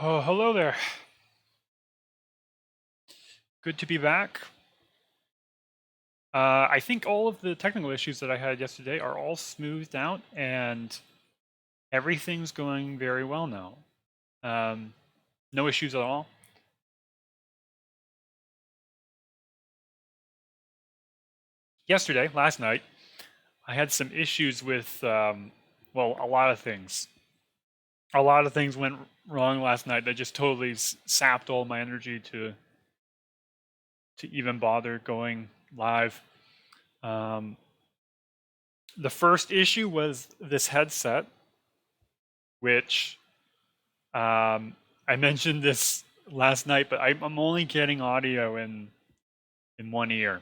Oh, hello there. Good to be back. I think all of the technical issues that I had yesterday are all smoothed out and everything's going very well now. No issues at all. Last night, I had some issues with, well, a lot of things. A lot of things went wrong last night that just totally sapped all my energy to even bother going live. Um, the first issue was this headset, which I mentioned this last night, but I'm only getting audio in one ear.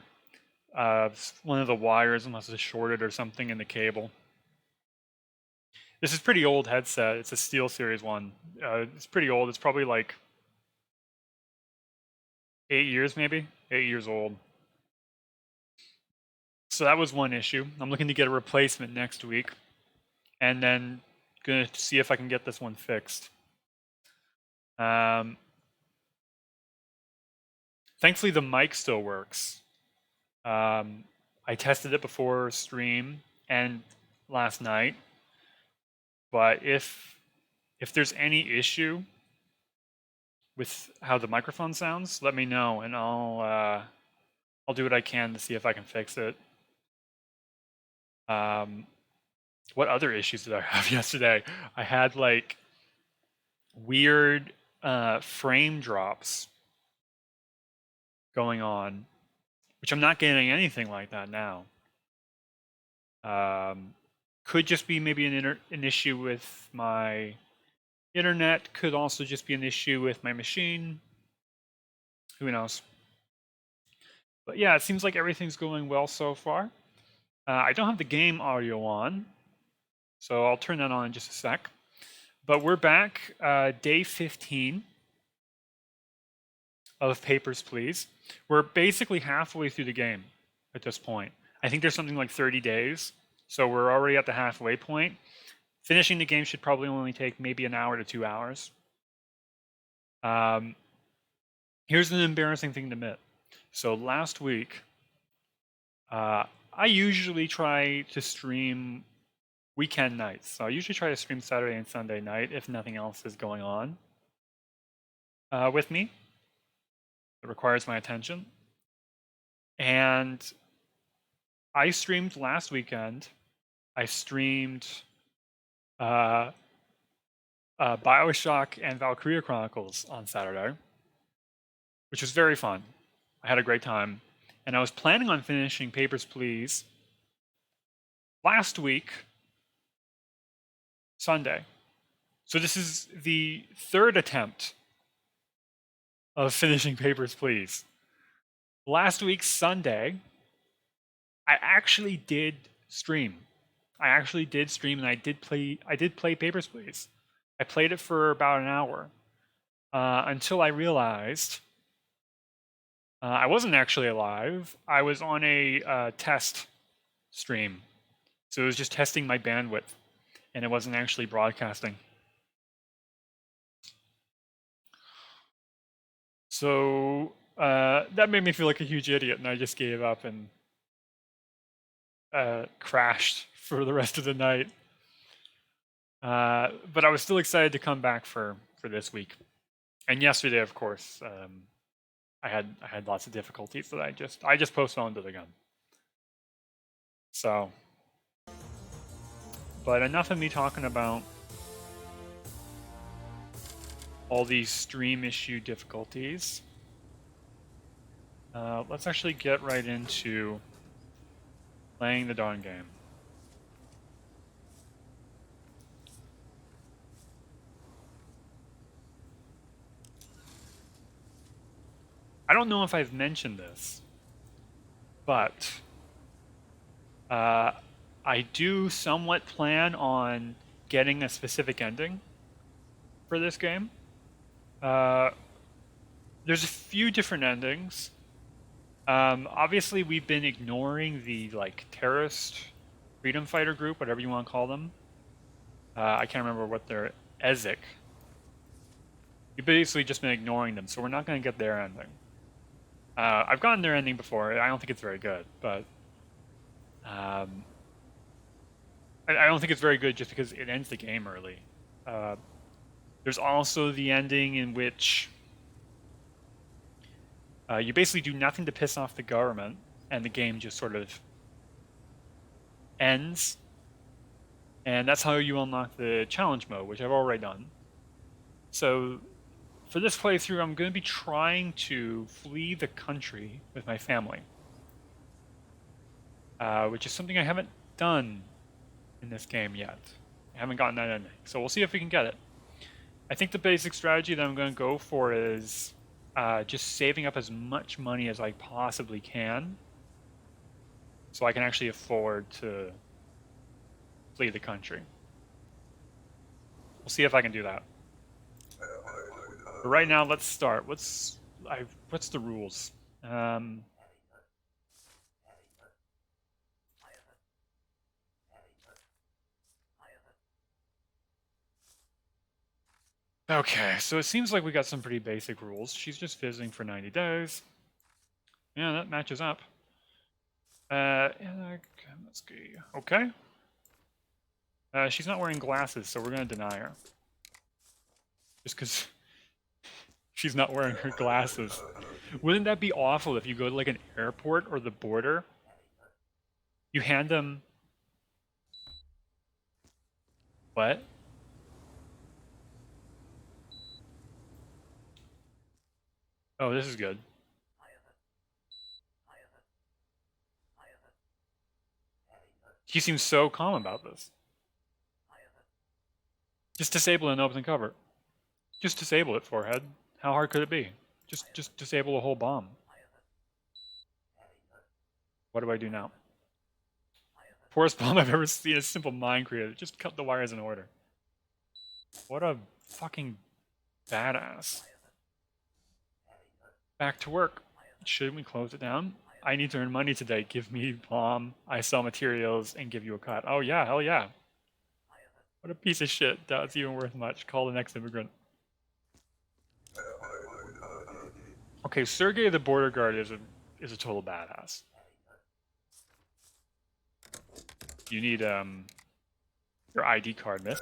One of the wires must have shorted or something in the cable. This is pretty old headset. It's a SteelSeries one. It's pretty old. It's probably like 8 years, maybe 8 years old. So that was one issue. I'm looking to get a replacement next week, and then gonna see if I can get this one fixed. Thankfully, the mic still works. I tested it before stream and last night, but if there's any issue with how the microphone sounds, let me know and I'll do what I can to see if I can fix it. What other issues did I have yesterday? I had like weird frame drops going on, which I'm not getting anything like that now. Could just be maybe an issue with my internet, could also just be an issue with my machine. Who knows? But yeah, it seems like everything's going well so far. I don't have the game audio on, so I'll turn that on in just a sec. But we're back, day 15 of Papers, Please. We're basically halfway through the game at this point. I think there's something like 30 days, so we're already at the halfway point. Finishing the game should probably only take maybe an hour to 2 hours. Here's an embarrassing thing to admit. So last week, I usually try to stream weekend nights. So I usually try to stream Saturday and Sunday night if nothing else is going on with me. It requires my attention. And I streamed last weekend. I streamed Bioshock and Valkyria Chronicles on Saturday, which was very fun. I had a great time. And I was planning on finishing Papers, Please last week, Sunday. So this is the third attempt of finishing Papers, Please. Last week, Sunday, I actually did stream. I actually did stream and I did play Papers, Please. I played it for about an hour until I realized I wasn't actually alive. I was on a test stream. So it was just testing my bandwidth and it wasn't actually broadcasting. So that made me feel like a huge idiot and I just gave up and crashed for the rest of the night. But I was still excited to come back for this week. And yesterday, of course, I had lots of difficulties that I just postponed it again. So, but enough of me talking about all these stream issue difficulties. Let's actually get right into playing the darn game. I don't know if I've mentioned this, but I do somewhat plan on getting a specific ending for this game. There's a few different endings. Obviously, we've been ignoring the like terrorist freedom fighter group, whatever you want to call them. I can't remember what they're. EZIC. You've basically just been ignoring them, so we're not going to get their ending. I've gotten their ending before. I don't think it's very good, but I don't think it's very good just because it ends the game early. There's also the ending in which you basically do nothing to piss off the government, and the game just sort of ends. And that's how you unlock the challenge mode, which I've already done. So for this playthrough, I'm going to be trying to flee the country with my family, which is something I haven't done in this game yet. I haven't gotten that ending, so we'll see if we can get it. I think the basic strategy that I'm going to go for is just saving up as much money as I possibly can so I can actually afford to flee the country. We'll see if I can do that. But right now, let's start. What's the rules? Okay, so it seems like we got some pretty basic rules. She's just visiting for 90 days. Yeah, that matches up. Okay. She's not wearing glasses, so we're going to deny her. Just because she's not wearing her glasses. Wouldn't that be awful if you go to like an airport or the border? You hand them... What? Oh, this is good. He seems so calm about this. Just disable an open cover. Just disable it, forehead. How hard could it be? Just disable a whole bomb. What do I do now? Poorest bomb I've ever seen. A simple mine created. Just cut the wires in order. What a fucking badass. Back to work. Shouldn't we close it down? I need to earn money today. Give me bomb. I sell materials and give you a cut. Oh yeah, hell yeah. What a piece of shit. That's even worth much. Call the next immigrant. Okay, Sergey the border guard is a total badass. You need your ID card, miss.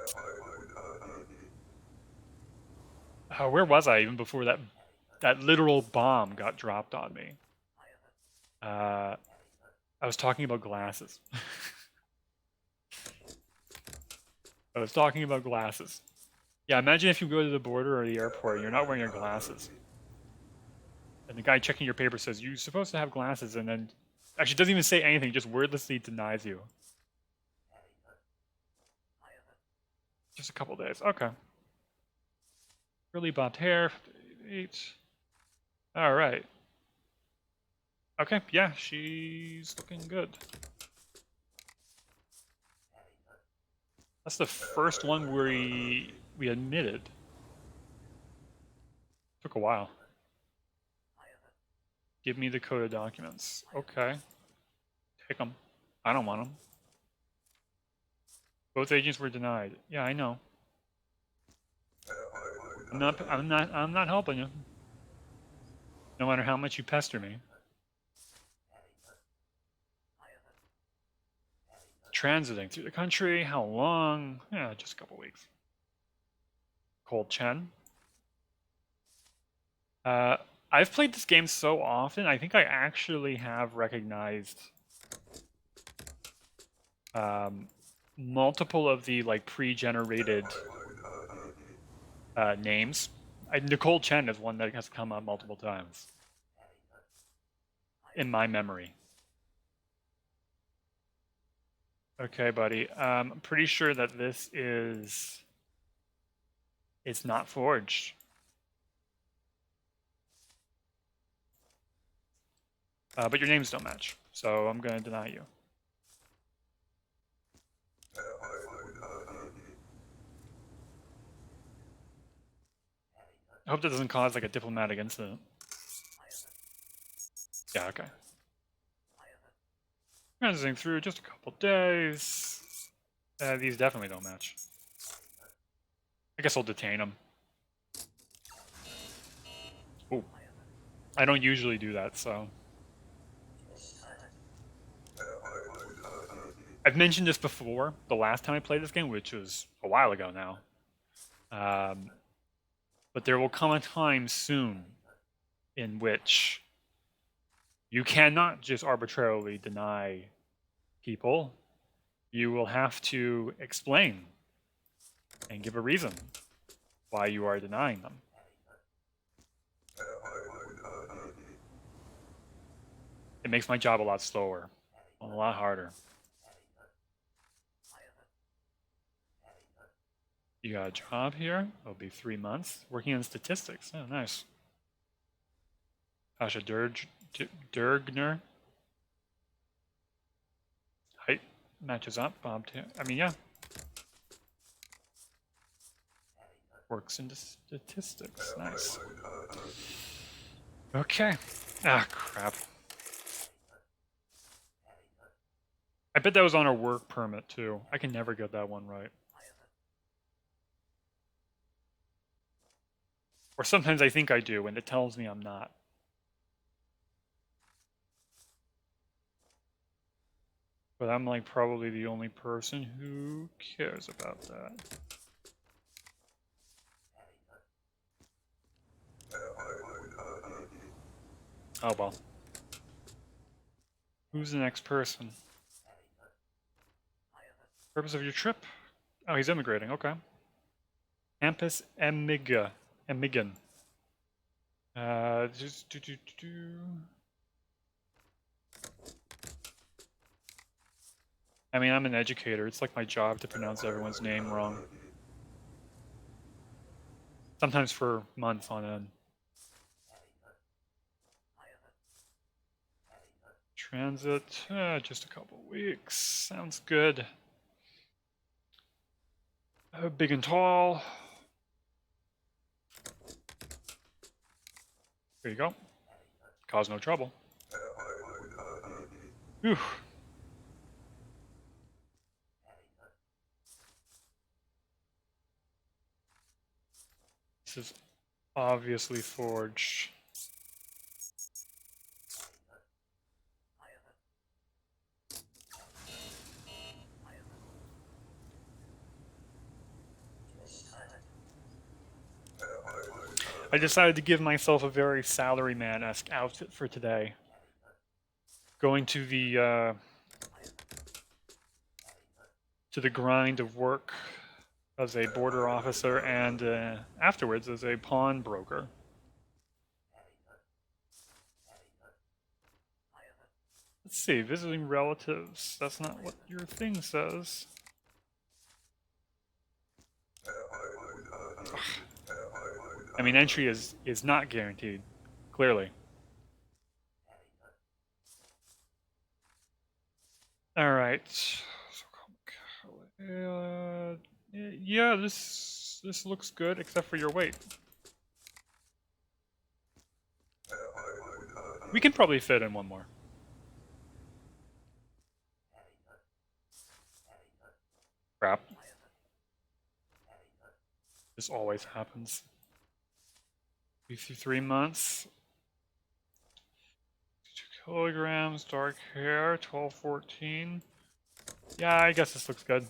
Where was I even before that literal bomb got dropped on me? I was talking about glasses. I was talking about glasses. Yeah, imagine if you go to the border or the airport and you're not wearing your glasses. And the guy checking your paper says, you're supposed to have glasses, and then actually doesn't even say anything, just wordlessly denies you. Just a couple days. Okay. Curly bobbed hair. 8. All right. Okay, yeah, she's looking good. That's the first one we admitted. Took a while. Give me the code of documents. Okay. Take them. I don't want them. Both agents were denied. Yeah, I know. I'm not helping you. No matter how much you pester me. Transiting through the country. How long? Yeah, just a couple weeks. Cold Chen. I've played this game so often, I think I actually have recognized multiple of the like pre-generated names. Nicole Chen is one that has come up multiple times in my memory. Okay, buddy. I'm pretty sure that this is... It's not forged. But your names don't match, so I'm going to deny you. I hope that doesn't cause like a diplomatic incident. Yeah, okay. Transiting through just a couple days. These definitely don't match. I guess I'll detain them. I don't usually do that, so. I've mentioned this before, the last time I played this game, which was a while ago now. But there will come a time soon in which you cannot just arbitrarily deny people. You will have to explain and give a reason why you are denying them. It makes my job a lot slower, a lot harder. You got a job here? It'll be 3 months. Working in statistics. Oh, nice. Asha Dergner. Height matches up. Bob, I mean, yeah. Works in statistics. Nice. Okay. Ah, crap. I bet that was on our work permit, too. I can never get that one right. Or sometimes I think I do, and it tells me I'm not. But I'm like probably the only person who cares about that. Oh well. Who's the next person? Purpose of your trip? Oh, he's immigrating, okay. Campus Emigan. Just I mean, I'm an educator. It's like my job to pronounce everyone's name wrong. Sometimes for months on end. Transit, just a couple weeks. Sounds good. Big and tall. There you go. Cause no trouble. Whew. This is obviously forged. I decided to give myself a very salaryman-esque outfit for today. Going to the grind of work as a border officer and afterwards as a pawnbroker. Let's see, visiting relatives. That's not what your thing says. Ugh. I mean, entry is not guaranteed, clearly. All right. Yeah, this looks good, except for your weight. We can probably fit in one more. Crap. This always happens. 3 months. 2 kilograms, dark hair, 12, 14. Yeah, I guess this looks good.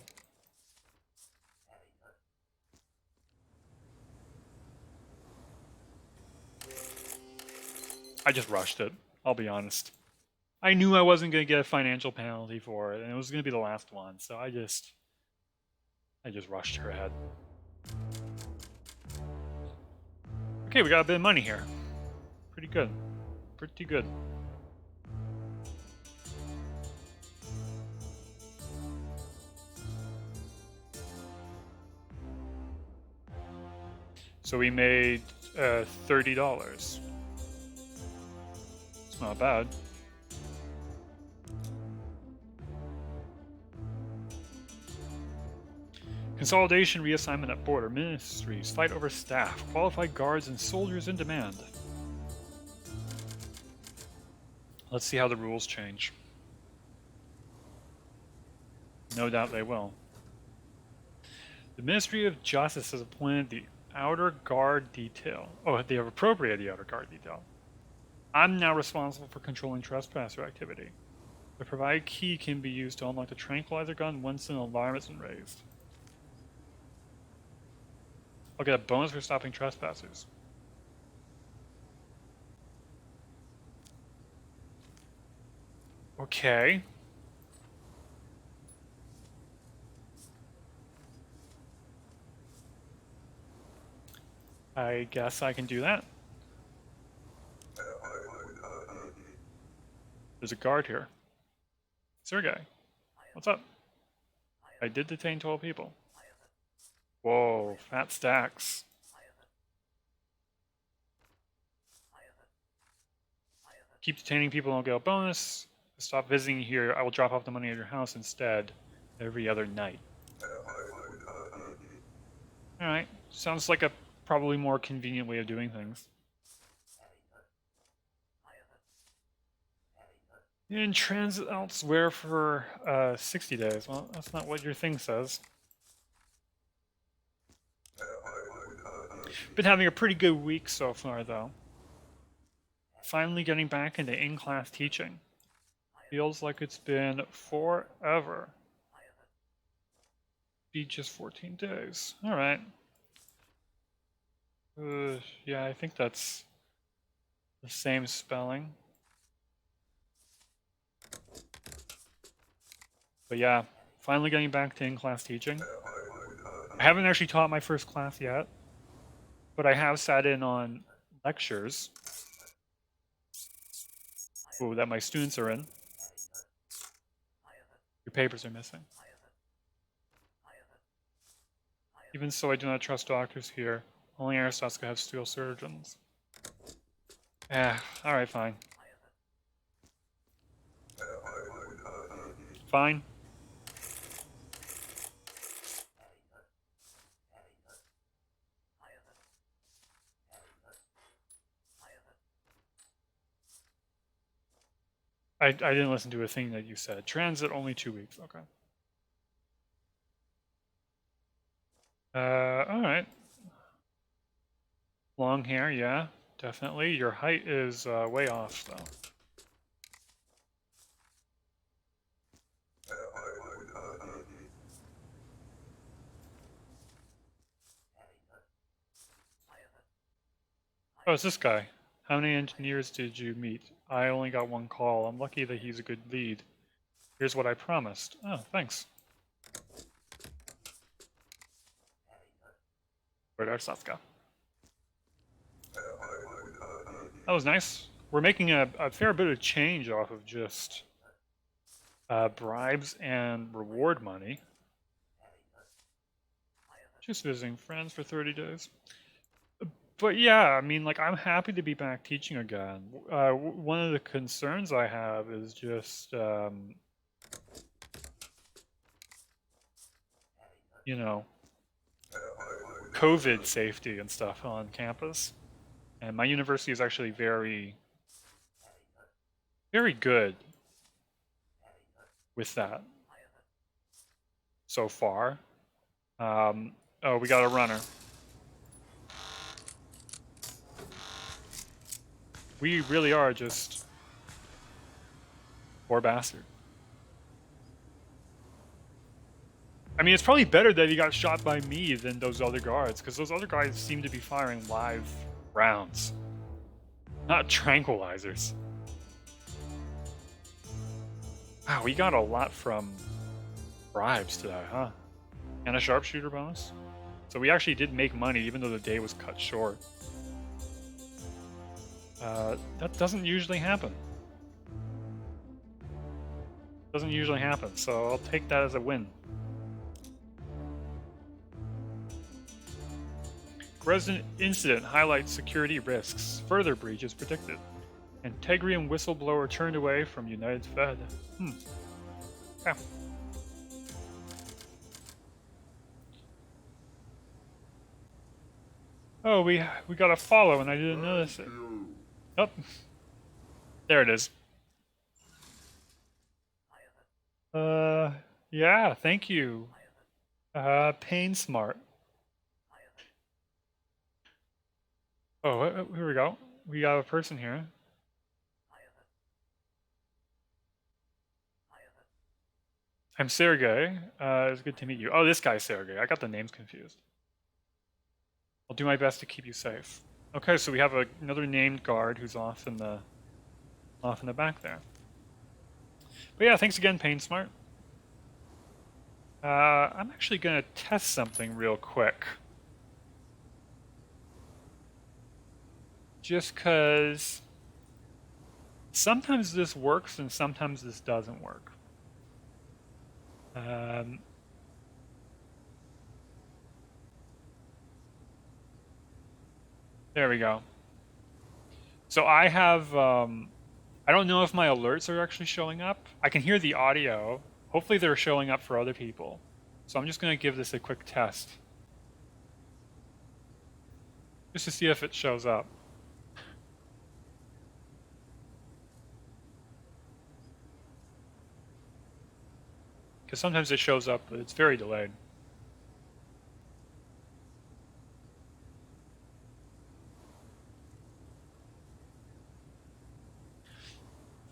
I just rushed it, I'll be honest. I knew I wasn't going to get a financial penalty for it, and it was going to be the last one, so I just rushed her ahead. Okay, we got a bit of money here. Pretty good. Pretty good. So we made $30. It's not bad. Consolidation, reassignment at border, ministries, fight over staff, qualified guards and soldiers in demand. Let's see how the rules change. No doubt they will. The Ministry of Justice has appointed the Outer Guard Detail. Oh, they have appropriated the Outer Guard Detail. I'm now responsible for controlling trespasser activity. The provided key can be used to unlock the tranquilizer gun once an alarm is raised. I'll get a bonus for stopping trespassers. Okay. I guess I can do that. There's a guard here. Sergey, what's up? I did detain 12 people. Whoa, fat stacks. Keep detaining people and I'll get a bonus. Stop visiting here. I will drop off the money at your house instead every other night. Alright, sounds like a probably more convenient way of doing things. In transit elsewhere for 60 days. Well, that's not what your thing says. Been having a pretty good week so far, though. Finally getting back into in-class teaching. Feels like it's been forever. Be just 14 days. Alright. Yeah, I think that's the same spelling. But yeah, finally getting back to in-class teaching. I haven't actually taught my first class yet, but I have sat in on lectures that my students are in. Your papers are missing. Even so, I do not trust doctors here. Only Arstotzka have steel surgeons. Alright, fine. Fine. I didn't listen to a thing that you said. Transit only 2 weeks. Okay. Alright. Long hair, yeah, definitely. Your height is way off, though. Oh, it's this guy. How many engineers did you meet? I only got one call. I'm lucky that he's a good lead. Here's what I promised. Oh, thanks. Where'd Arstotzka? That was nice. We're making a fair bit of change off of just bribes and reward money. Just visiting friends for 30 days. But yeah, I mean, like, I'm happy to be back teaching again. One of the concerns I have is just, you know, COVID safety and stuff on campus. And my university is actually very, very good with that so far. Oh, we got a runner. We really are just poor bastard. I mean, it's probably better that he got shot by me than those other guards, because those other guys seem to be firing live rounds, not tranquilizers. Wow, we got a lot from bribes today, huh? And a sharpshooter bonus. So we actually did make money, even though the day was cut short. That doesn't usually happen. Doesn't usually happen, so I'll take that as a win. Present incident highlights security risks. Further breaches predicted. Integrium whistleblower turned away from United Fed. Yeah. Oh, we got a follow and I didn't notice it. Oh, there it is. Yeah, thank you. Pain Smart. Oh, here we go. We got a person here. I'm Sergey. It's good to meet you. Oh, this guy's Sergey. I got the names confused. I'll do my best to keep you safe. Okay, so we have another named guard who's off in the back there. But yeah, thanks again, PainSmart. I'm actually gonna test something real quick. Just cause sometimes this works and sometimes this doesn't work. There we go. So I have, I don't know if my alerts are actually showing up. I can hear the audio. Hopefully they're showing up for other people. So I'm just going to give this a quick test. Just to see if it shows up. Because sometimes it shows up, but it's very delayed.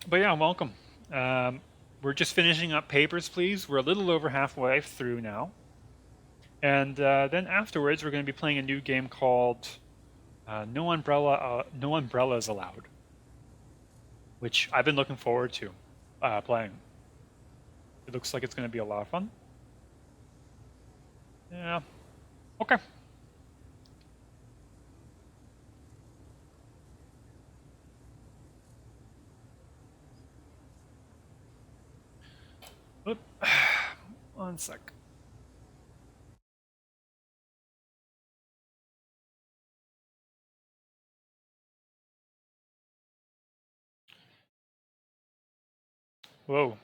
But yeah, welcome. We're just finishing up Papers, Please. We're a little over halfway through now. And then afterwards, we're going to be playing a new game called No Umbrellas Allowed, which I've been looking forward to playing. It looks like it's going to be a lot of fun. Yeah. Okay. Oop. 1 sec. Whoa.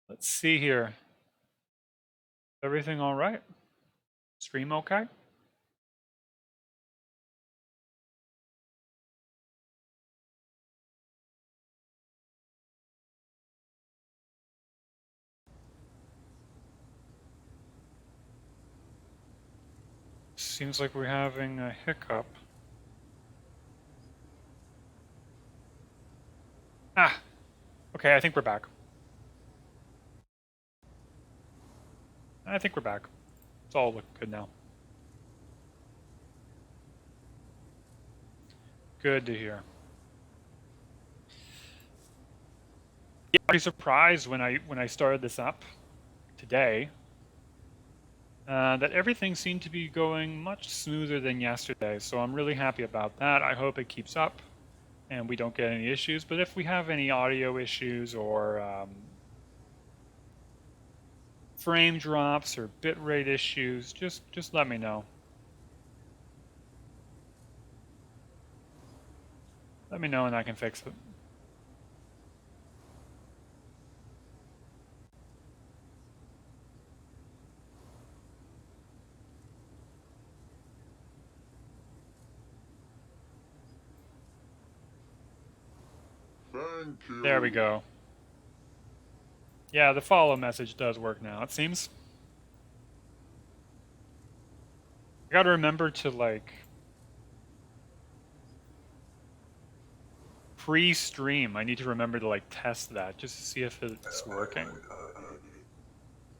Let's see here. Everything all right? Stream okay? Seems like we're having a hiccup. Ah. Okay, I think we're back. I think we're back. It's all looking good now. Good to hear. Yeah, I'm pretty surprised when I started this up today that everything seemed to be going much smoother than yesterday. So I'm really happy about that. I hope it keeps up and we don't get any issues. But if we have any audio issues or frame drops or bitrate issues, just let me know. Let me know and I can fix it. Thank you. There we go. Yeah, the follow message does work now, it seems. I gotta remember to, like, pre-stream. I need to remember to, like, test that just to see if it's working.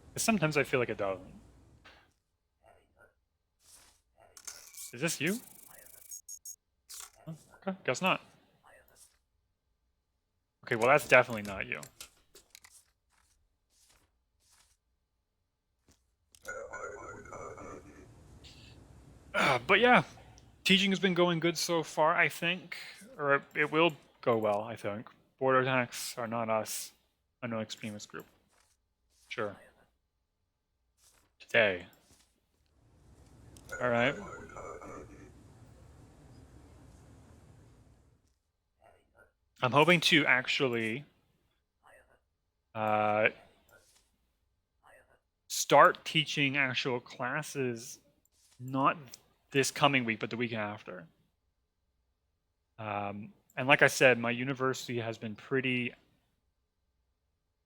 Because sometimes I feel like it doesn't. Is this you? Oh, okay, guess not. Okay, well that's definitely not you. But yeah, teaching has been going good so far, I think. Or it will go well, I think. Border attacks are not us. Unknown extremist group. Sure. Today. Alright. I'm hoping to actually start teaching actual classes not this coming week, but the week after. And like I said, my university has been pretty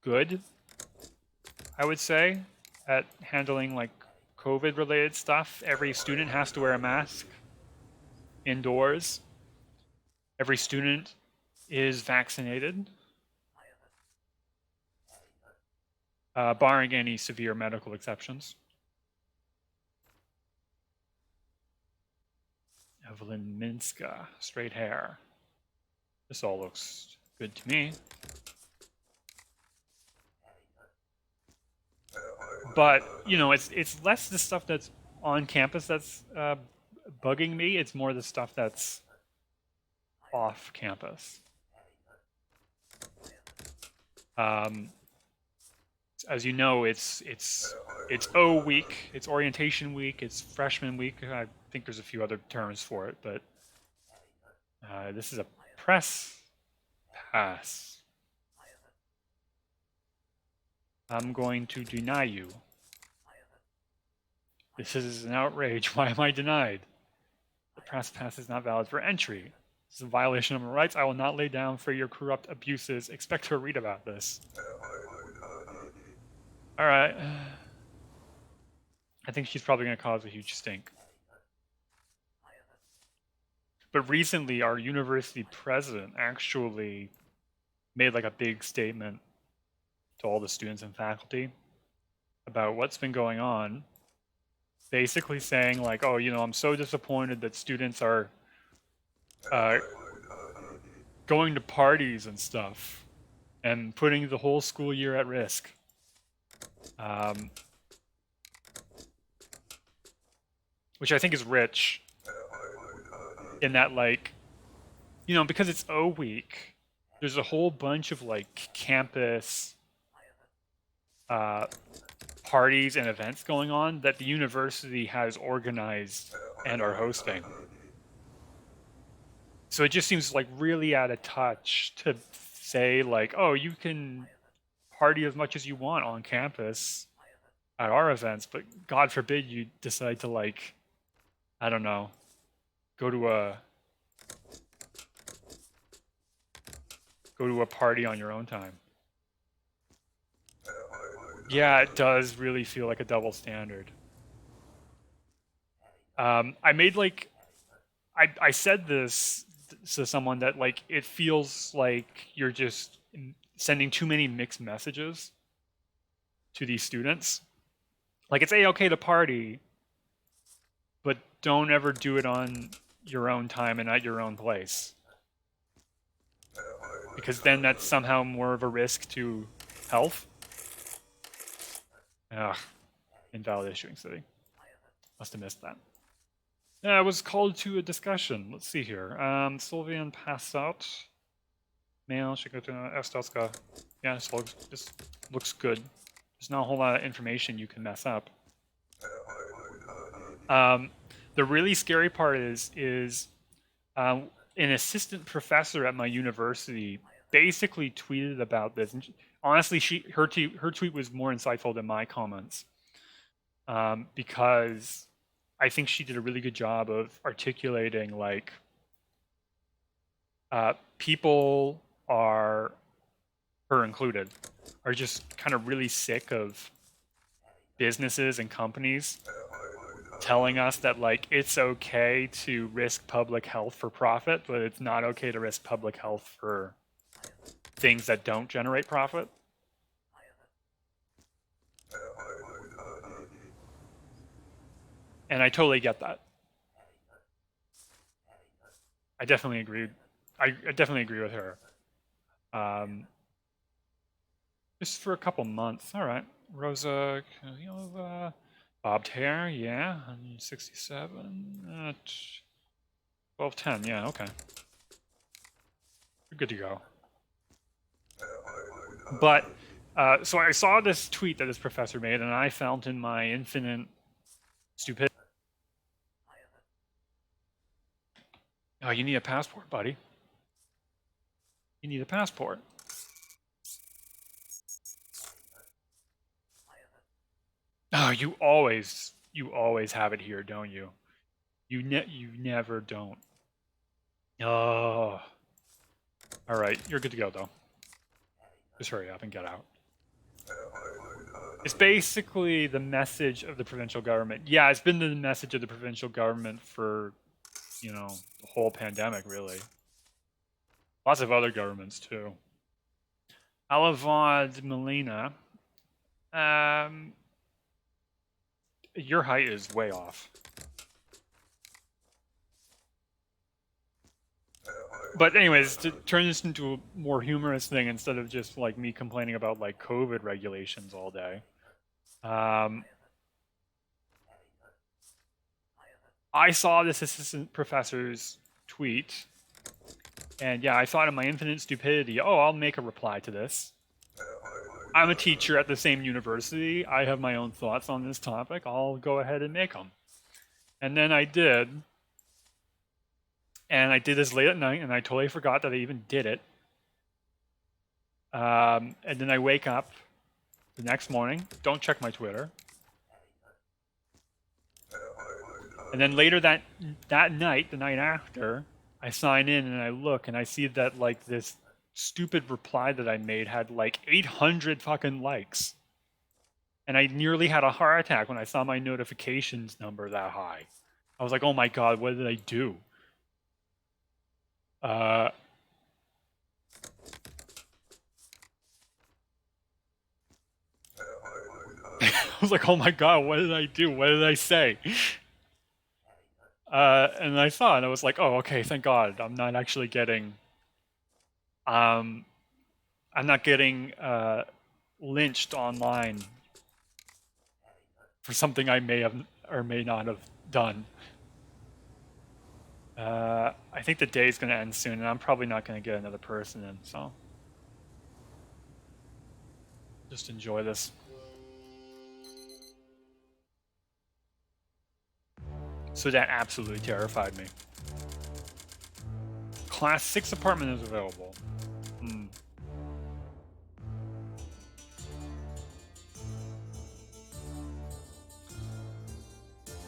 good, I would say, at handling like COVID related stuff. Every student has to wear a mask indoors. Every student is vaccinated. barring any severe medical exceptions. Evelyn Minska, straight hair. This all looks good to me. But, you know, it's less the stuff that's on campus that's bugging me. It's more the stuff that's off campus. As you know, it's O week, it's orientation week, it's freshman week. I think there's a few other terms for it, but this is a press pass. I'm going to deny you. This is an outrage. Why am I denied? The press pass is not valid for entry. This is a violation of my rights. I will not lay down for your corrupt abuses. Expect to read about this. All right. I think she's probably going to cause a huge stink. But recently, our university president actually made like a big statement to all the students and faculty about what's been going on. Basically saying like, oh, you know, I'm so disappointed that students are going to parties and stuff and putting the whole school year at risk. Which I think is rich in that, like, you know, because it's O week, there's a whole bunch of like campus parties and events going on that the university has organized and are hosting. So it just seems like really out of touch to say like, oh, you can party as much as you want on campus at our events, but God forbid you decide to, like, I don't know, go to a party on your own time. Yeah, it does really feel like a double standard. I made like, I said this to someone that like it feels like you're just sending too many mixed messages to these students. Like it's A-okay to party, but don't ever do it on your own time and at your own place. Because then that's somehow more of a risk to health. Ugh, invalid issuing city. Must have missed that. Yeah, I was called to a discussion. Let's see here. Sylvian passed out. Mail, Shikoto, Estotska. Yeah, this looks good. There's not a whole lot of information you can mess up. The really scary part is an assistant professor at my university basically tweeted about this. And honestly, her tweet was more insightful than my comments, because I think she did a really good job of articulating like people are, her included, are just kind of really sick of businesses and companies telling us that like it's okay to risk public health for profit, but it's not okay to risk public health for things that don't generate profit. And I totally get that. I definitely agree. I definitely agree with her. Just for a couple months. All right. Rosa Kaliova, bobbed hair, yeah. 167. 1210, yeah, okay. You're good to go. But, so I saw this tweet that this professor made, and I felt in my infinite stupidity. Oh, you need a passport, buddy. You need a passport. Oh, you always have it here, don't you? You never don't. Oh. All right, you're good to go though. Just hurry up and get out. It's basically the message of the provincial government. Yeah, it's been the message of the provincial government for, you know, the whole pandemic, really. Lots of other governments too. Alavad Melina Your height is way off. But anyways, to turn this into a more humorous thing instead of just like me complaining about like COVID regulations all day. I saw this assistant professor's tweet, and yeah, I thought in my infinite stupidity, oh, I'll make a reply to this. I'm a teacher at the same university. I have my own thoughts on this topic. I'll go ahead and make them. And then I did. And I did this late at night, and I totally forgot that I even did it. And then I wake up the next morning, don't check my Twitter. And then later that night, the night after, I sign in and I look and I see that like this stupid reply that I made had like 800 fucking likes. And I nearly had a heart attack when I saw my notifications number that high. I was like, oh my god, what did I do? I was like, oh my god, what did I do? What did I say? And I saw it, and I was like, oh, okay, thank God. I'm not actually getting, I'm not getting lynched online for something I may have or may not have done. I think the day's going to end soon, and I'm probably not going to get another person in, so just enjoy this. So that absolutely terrified me. Class 6 apartment is available.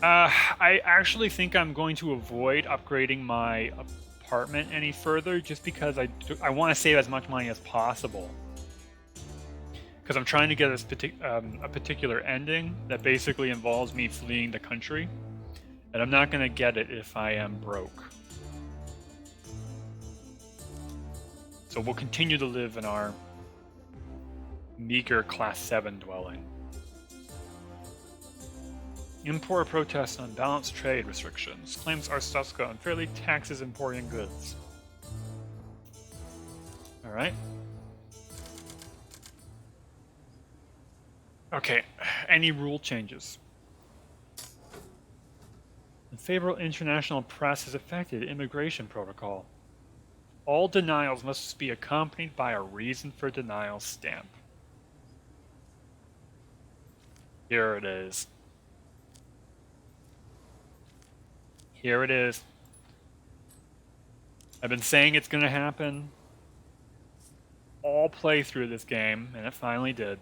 I actually think I'm going to avoid upgrading my apartment any further just because I want to save as much money as possible. Because I'm trying to get a particular ending that basically involves me fleeing the country. And I'm not going to get it if I am broke. So we'll continue to live in our meager Class 7 dwelling. Import protests on balanced trade restrictions. Claims Arstotzka unfairly taxes importing goods. Alright. Okay, any rule changes? Unfavorable international press has affected immigration protocol. All denials must be accompanied by a reason for denial stamp. Here it is. Here it is. I've been saying it's going to happen all play through this game, and it finally did.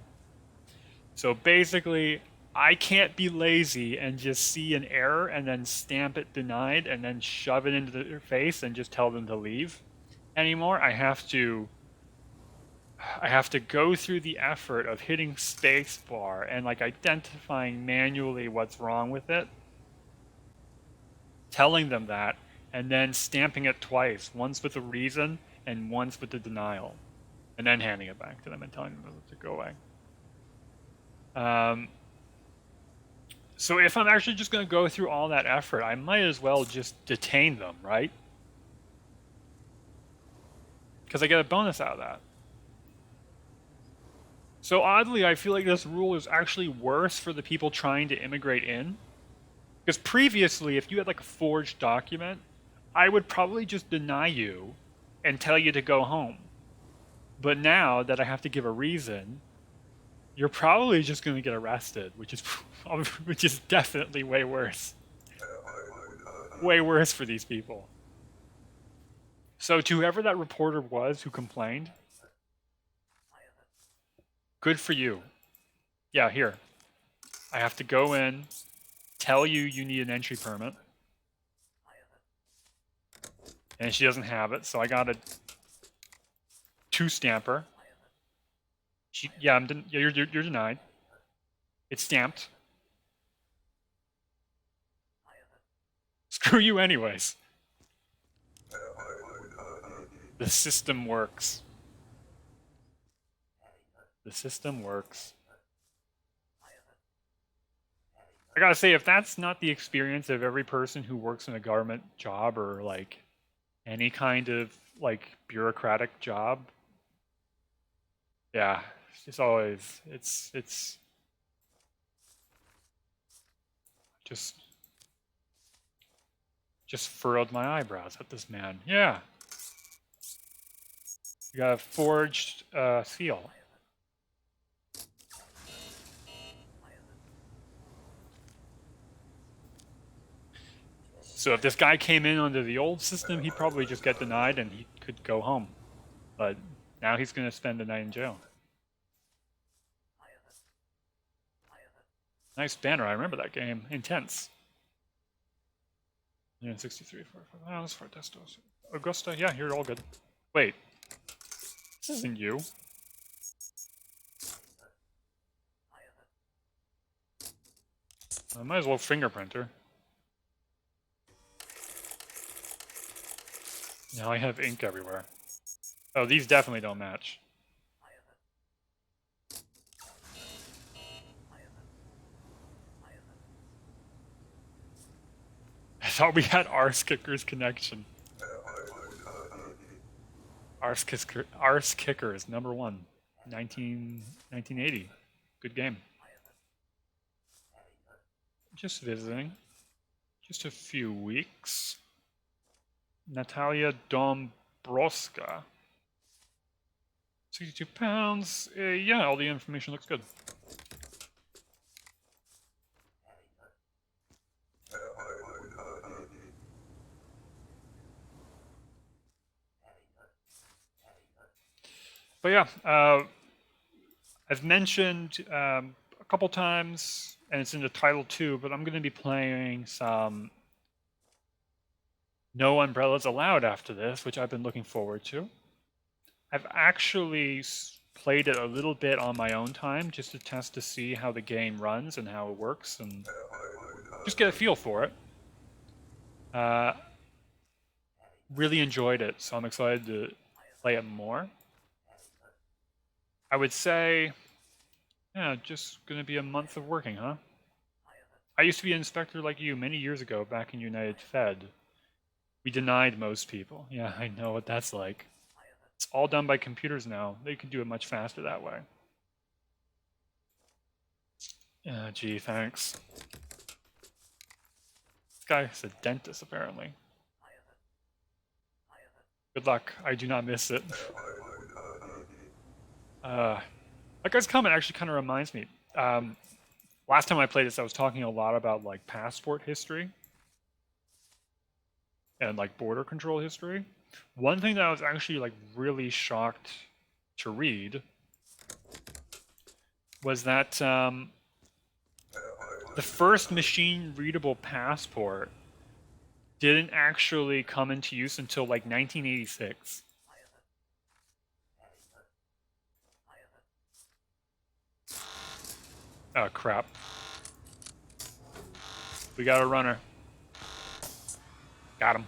So basically, I can't be lazy and just see an error and then stamp it denied and then shove it into their face and just tell them to leave anymore. I have to go through the effort of hitting spacebar and like identifying manually what's wrong with it, telling them that, and then stamping it twice, once with a reason and once with the denial, and then handing it back to them and telling them to go away. So if I'm actually just going to go through all that effort, I might as well just detain them, right? Because I get a bonus out of that. So oddly, I feel like this rule is actually worse for the people trying to immigrate in. Because previously, if you had like a forged document, I would probably just deny you and tell you to go home. But now that I have to give a reason, you're probably just going to get arrested, which is definitely way worse. Way worse for these people. So to whoever that reporter was who complained, good for you. Yeah, here. I have to go in, tell you need an entry permit. And she doesn't have it, so I got a 2-stamper. You're denied. It's stamped. Screw you anyways. The system works. The system works. I gotta say, if that's not the experience of every person who works in a government job or like any kind of like bureaucratic job, yeah, it's always it's just furrowed my eyebrows at this man. Yeah, you got a forged seal. So if this guy came in under the old system, he'd probably just get denied and he could go home. But now he's going to spend the night in jail. Nice banner. I remember that game. Intense. 63, 45 miles for Destos. Augusta, yeah, you're all good. Wait. This isn't you. I might as well fingerprint her. Now I have ink everywhere. Oh, these definitely don't match. I thought we had Ars Kickers connection. Ars Kickers, number 1. 1980. Good game. Just visiting. Just a few weeks. Natalia Dombrowska. 62 pounds. Yeah, all the information looks good. But yeah, I've mentioned a couple times, and it's in the title too, but I'm going to be playing some No Umbrellas Allowed after this, which I've been looking forward to. I've actually played it a little bit on my own time just to test to see how the game runs and how it works and just get a feel for it. Really enjoyed it, so I'm excited to play it more. I would say, yeah, just gonna be a month of working, huh? I used to be an inspector like you many years ago back in United Fed. We denied most people. Yeah, I know what that's like. It's all done by computers now. They can do it much faster that way. Gee, thanks. This guy's a dentist, apparently. Good luck. I do not miss it. That guy's comment actually kind of reminds me. Last time I played this, I was talking a lot about like passport history and like border control history. One thing that I was actually like really shocked to read was that the first machine-readable passport didn't actually come into use until like 1986. Oh crap. We got a runner. Got him.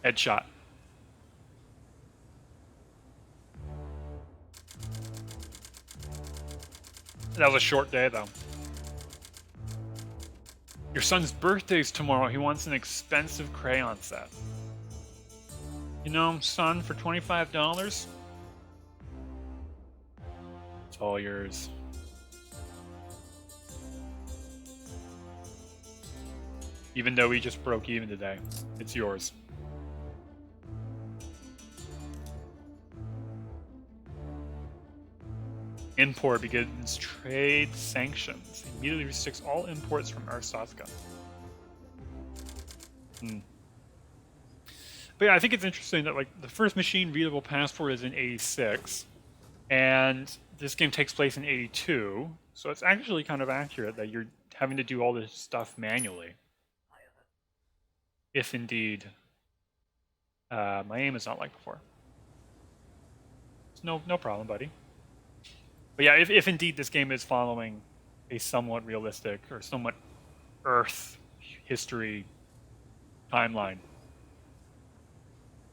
Headshot. That was a short day though. Your son's birthday's tomorrow. He wants an expensive crayon set. You know, son, for $25, it's all yours. Even though we just broke even today, it's yours. Import begins trade sanctions. Immediately restricts all imports from Arstotzka. But yeah, I think it's interesting that like the first machine-readable passport is in '86, and this game takes place in '82. So it's actually kind of accurate that you're having to do all this stuff manually. If indeed my aim is not like before. No problem, buddy. But yeah, if indeed this game is following a somewhat realistic or somewhat Earth history timeline.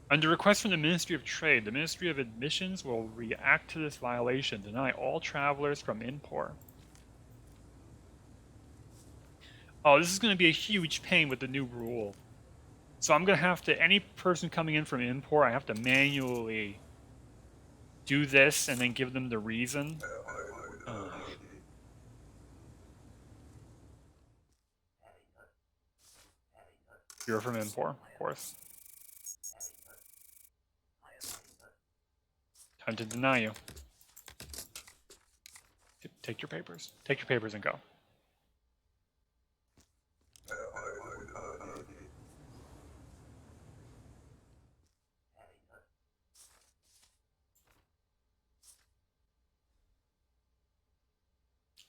Under request from the Ministry of Trade, the Ministry of Admissions will react to this violation, deny all travelers from Impor. Oh, this is going to be a huge pain with the new rule. So I'm going to have to, any person coming in from import, I have to manually do this and then give them the reason. You're from import, of course. Time to deny you. Take your papers. Take your papers and go.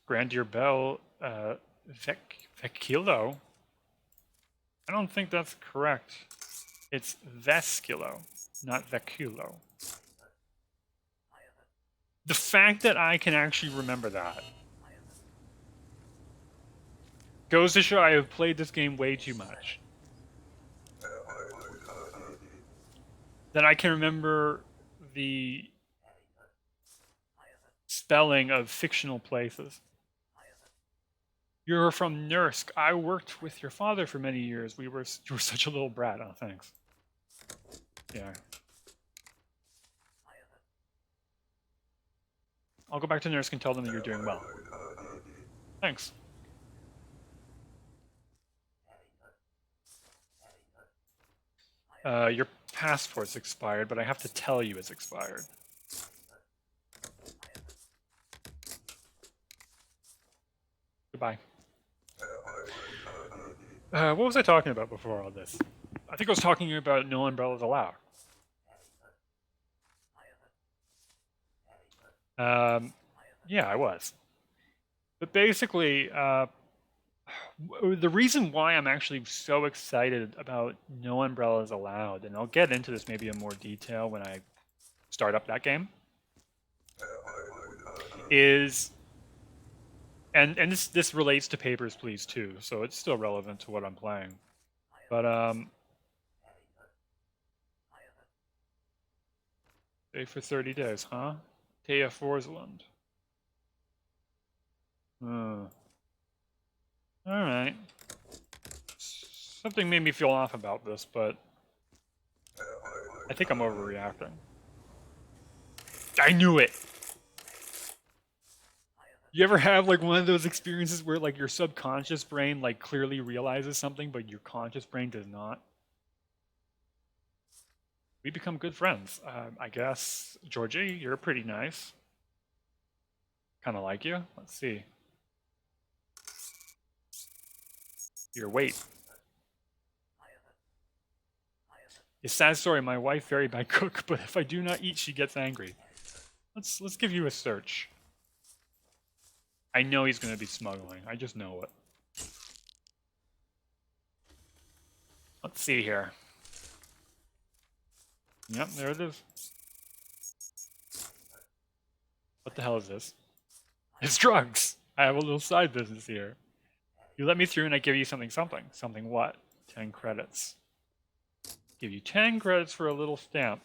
Grandier Bell, Vecchilo? I don't think that's correct. It's Vesculo, not Vecchilo. The fact that I can actually remember that goes to show I have played this game way too much. That I can remember the spelling of fictional places. You're from Nursk. I worked with your father for many years. You were such a little brat. Oh, thanks. Yeah. I'll go back to Nursk and tell them that you're doing well. Thanks. Your passport's expired, but I have to tell you it's expired. Goodbye. What was I talking about before all this? I think I was talking about no umbrellas allowed. Yeah, I was. But basically, the reason why I'm actually so excited about no umbrellas allowed, and I'll get into this maybe in more detail when I start up that game, is, and this relates to Papers, Please too, so it's still relevant to what I'm playing. But stay for 30 days, huh? Taya Forsland. Alright. Something made me feel off about this, but I think I'm overreacting. I knew it! You ever have like one of those experiences where like your subconscious brain like clearly realizes something, but your conscious brain does not? We become good friends. I guess, Georgie, you're pretty nice. Kind of like you. Let's see. Your weight. A sad story. My wife very bad cook, but if I do not eat, she gets angry. Let's give you a search. I know he's going to be smuggling. I just know it. Let's see here. Yep, there it is. What the hell is this? It's drugs! I have a little side business here. You let me through and I give you something. Something what? 10 credits. Give you 10 credits for a little stamp.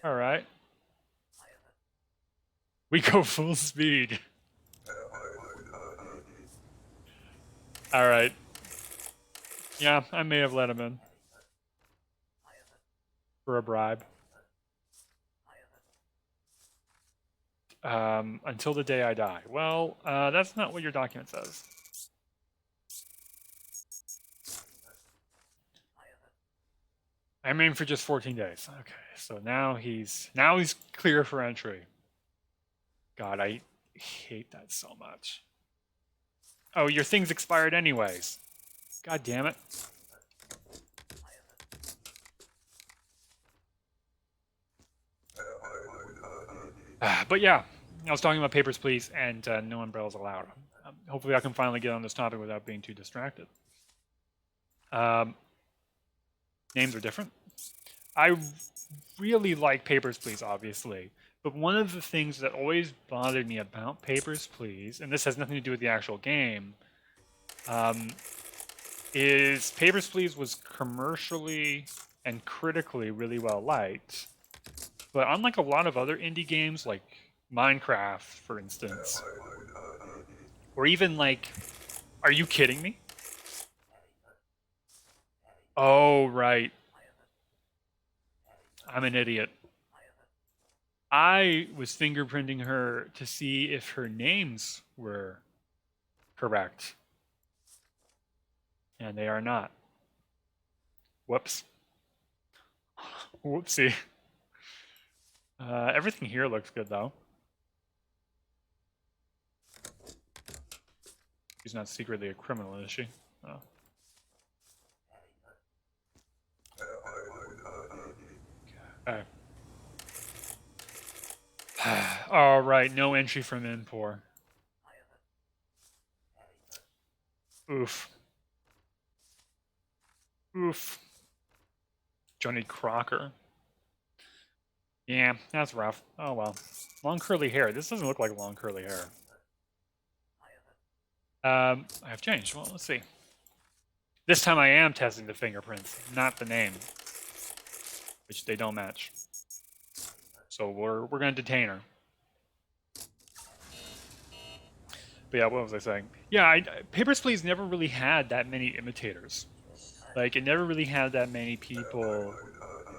Alright. We go full speed. Alright. Yeah, I may have let him in. For a bribe. Until the day I die. Well, that's not what your document says. I'm aiming for just 14 days. Okay, so now he's clear for entry. God, I hate that so much. Oh, your thing's expired anyways. God damn it. But yeah, I was talking about Papers, Please, and no umbrellas allowed. Hopefully I can finally get on this topic without being too distracted. Names are different. I really like Papers, Please, obviously. But one of the things that always bothered me about Papers, Please, and this has nothing to do with the actual game, is Papers, Please was commercially and critically really well liked. But unlike a lot of other indie games, like Minecraft, for instance. Or even like, are you kidding me? Oh, right. I'm an idiot. I was fingerprinting her to see if her names were correct. And they are not. Whoops. Whoopsie. Everything here looks good, though. She's not secretly a criminal, is she? Oh. Okay. All right, no entry from Impor. Oof. Oof. Johnny Crocker. Yeah, that's rough. Oh well. Long curly hair. This doesn't look like long curly hair. I have changed. Well, let's see. This time I am testing the fingerprints, not the name, which they don't match. So we're gonna detain her. But yeah, what was I saying? Yeah, Papers, Please never really had that many imitators. Like, it never really had that many people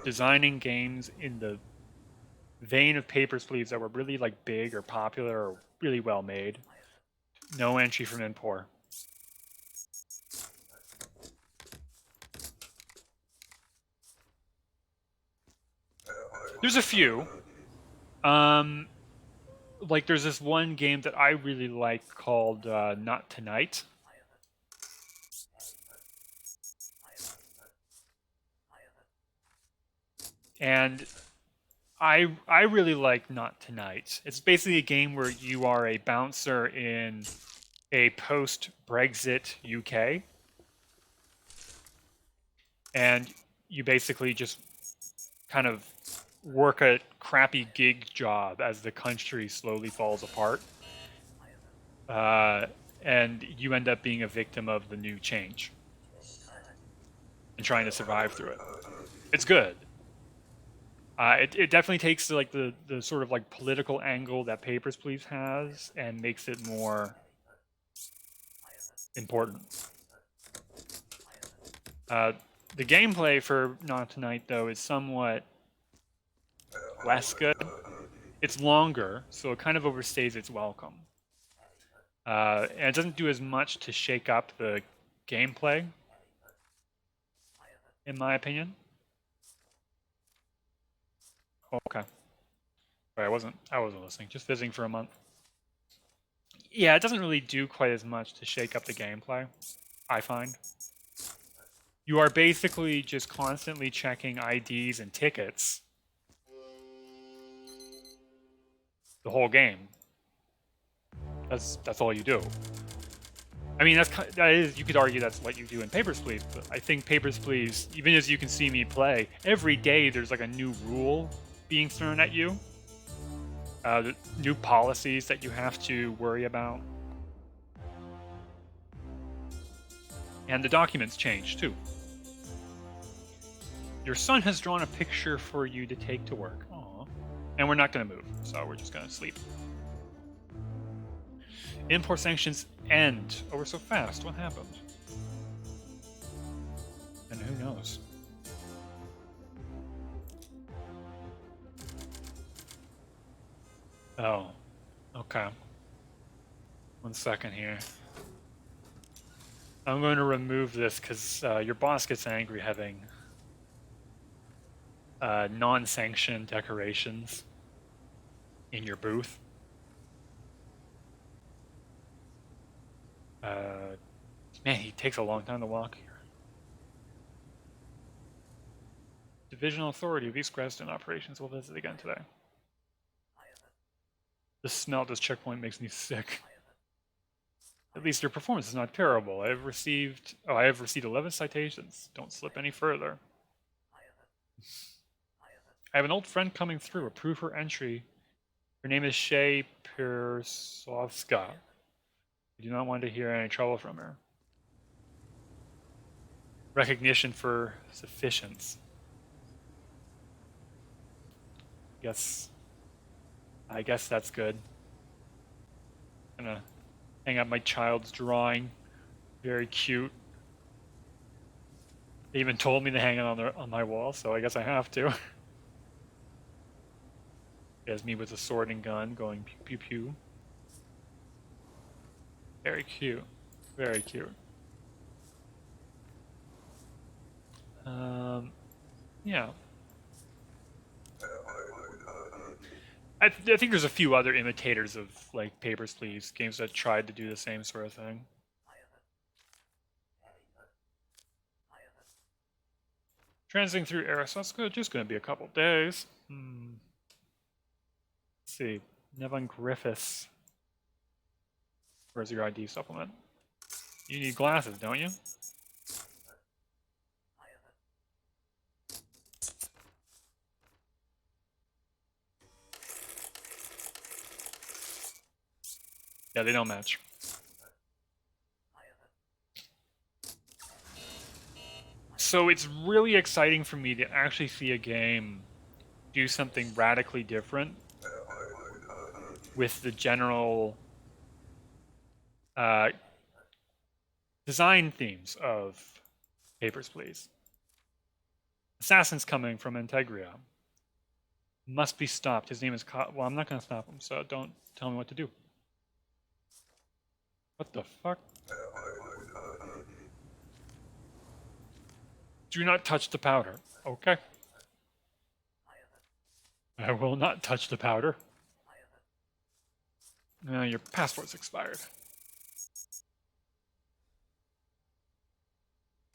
designing games in the vein of Papers, Please that were really, like, big or popular or really well made. No entry from Impor. There's a few. Like, there's this one game that I really like called Not Tonight. And I really like Not Tonight. It's basically a game where you are a bouncer in a post-Brexit UK. And you basically just kind of work a crappy gig job as the country slowly falls apart. And you end up being a victim of the new change and trying to survive through it. It's good. It definitely takes like the sort of like political angle that Papers, Please has and makes it more important. The gameplay for Not Tonight, though, is somewhat less good. It's longer, so it kind of overstays its welcome. And it doesn't do as much to shake up the gameplay, in my opinion. Okay. Sorry, I wasn't listening. Just visiting for a month. Yeah, it doesn't really do quite as much to shake up the gameplay, I find. You are basically just constantly checking IDs and tickets the whole game. That's all you do. I mean, that is, you could argue that's what you do in Papers, Please, but I think Papers, Please, even as you can see me play, every day there's like a new rule being thrown at you. New policies that you have to worry about. And the documents change, too. Your son has drawn a picture for you to take to work. Aww. And we're not going to move, so we're just going to sleep. Import sanctions end. Oh, we're so fast. What happened? And who knows? Oh, okay. 1 second here. I'm going to remove this because your boss gets angry having non-sanctioned decorations in your booth. Man, he takes a long time to walk here. Divisional Authority of East Creston Operations will visit again today. The smell of this checkpoint makes me sick. At least your performance is not terrible. I have received 11 citations. Don't slip any further. I have an old friend coming through. Approve her entry. Her name is Shay Persovska. I do not want to hear any trouble from her. Recognition for sufficiency. Yes. I guess that's good. Gonna hang up my child's drawing. Very cute. They even told me to hang it on my wall, so I guess I have to. There's me with a sword and gun going pew pew pew. Very cute. Very cute. Yeah. I think there's a few other imitators of like Papers, Please games that tried to do the same sort of thing. Transiting through Eris, that's good. Just going to be a couple days. Let's see. Nevon Griffiths. Where's your ID supplement? You need glasses, don't you? Yeah, they don't match. So it's really exciting for me to actually see a game do something radically different with the general design themes of Papers, Please. Assassin's coming from Integria. Must be stopped. His name is... Well, I'm not going to stop him, so don't tell me what to do. What the fuck? Do not touch the powder. Okay. I will not touch the powder. Your passport's expired.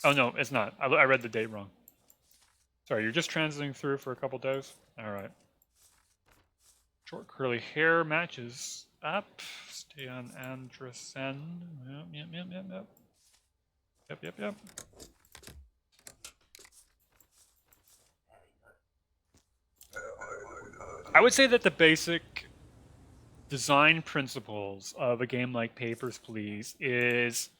Oh, no, it's not. I read the date wrong. Sorry, you're just transiting through for a couple days? Alright. Short curly hair matches up. Stay on Andresen. Yep. Yep. I would say that the basic design principles of a game like Papers, Please is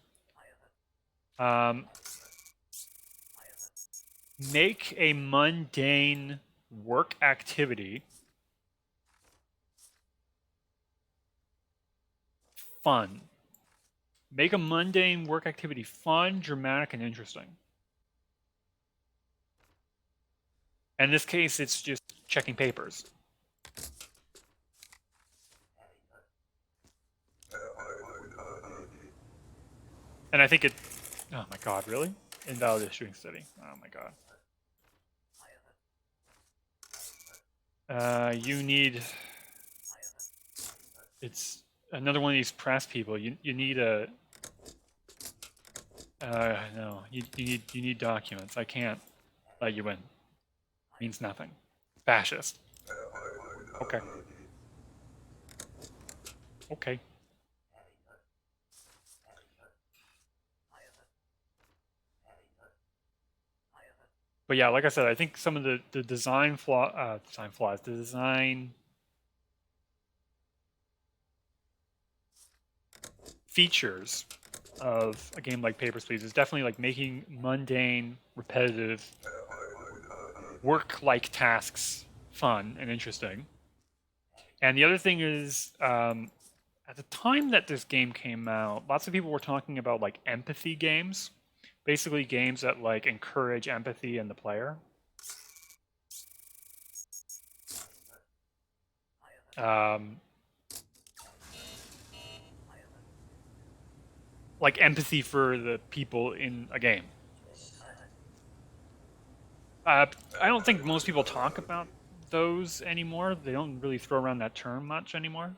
make a mundane work activity fun. Make a mundane work activity fun, dramatic, and interesting. And in this case, it's just checking papers. And I think it... Oh my god, really? Invalid issuing study. Oh my god. You need... It's another one of these press people. You need a... no. You need documents. I can't let you in. Means nothing. Fascist. Okay. Okay. But yeah, like I said, I think some of the design flaws, the design features of a game like Papers, Please is definitely like making mundane, repetitive, work-like tasks fun and interesting. And the other thing is, at the time that this game came out, lots of people were talking about like empathy games. Basically games that like encourage empathy in the player. Like empathy for the people in a game. I don't think most people talk about those anymore. They don't really throw around that term much anymore.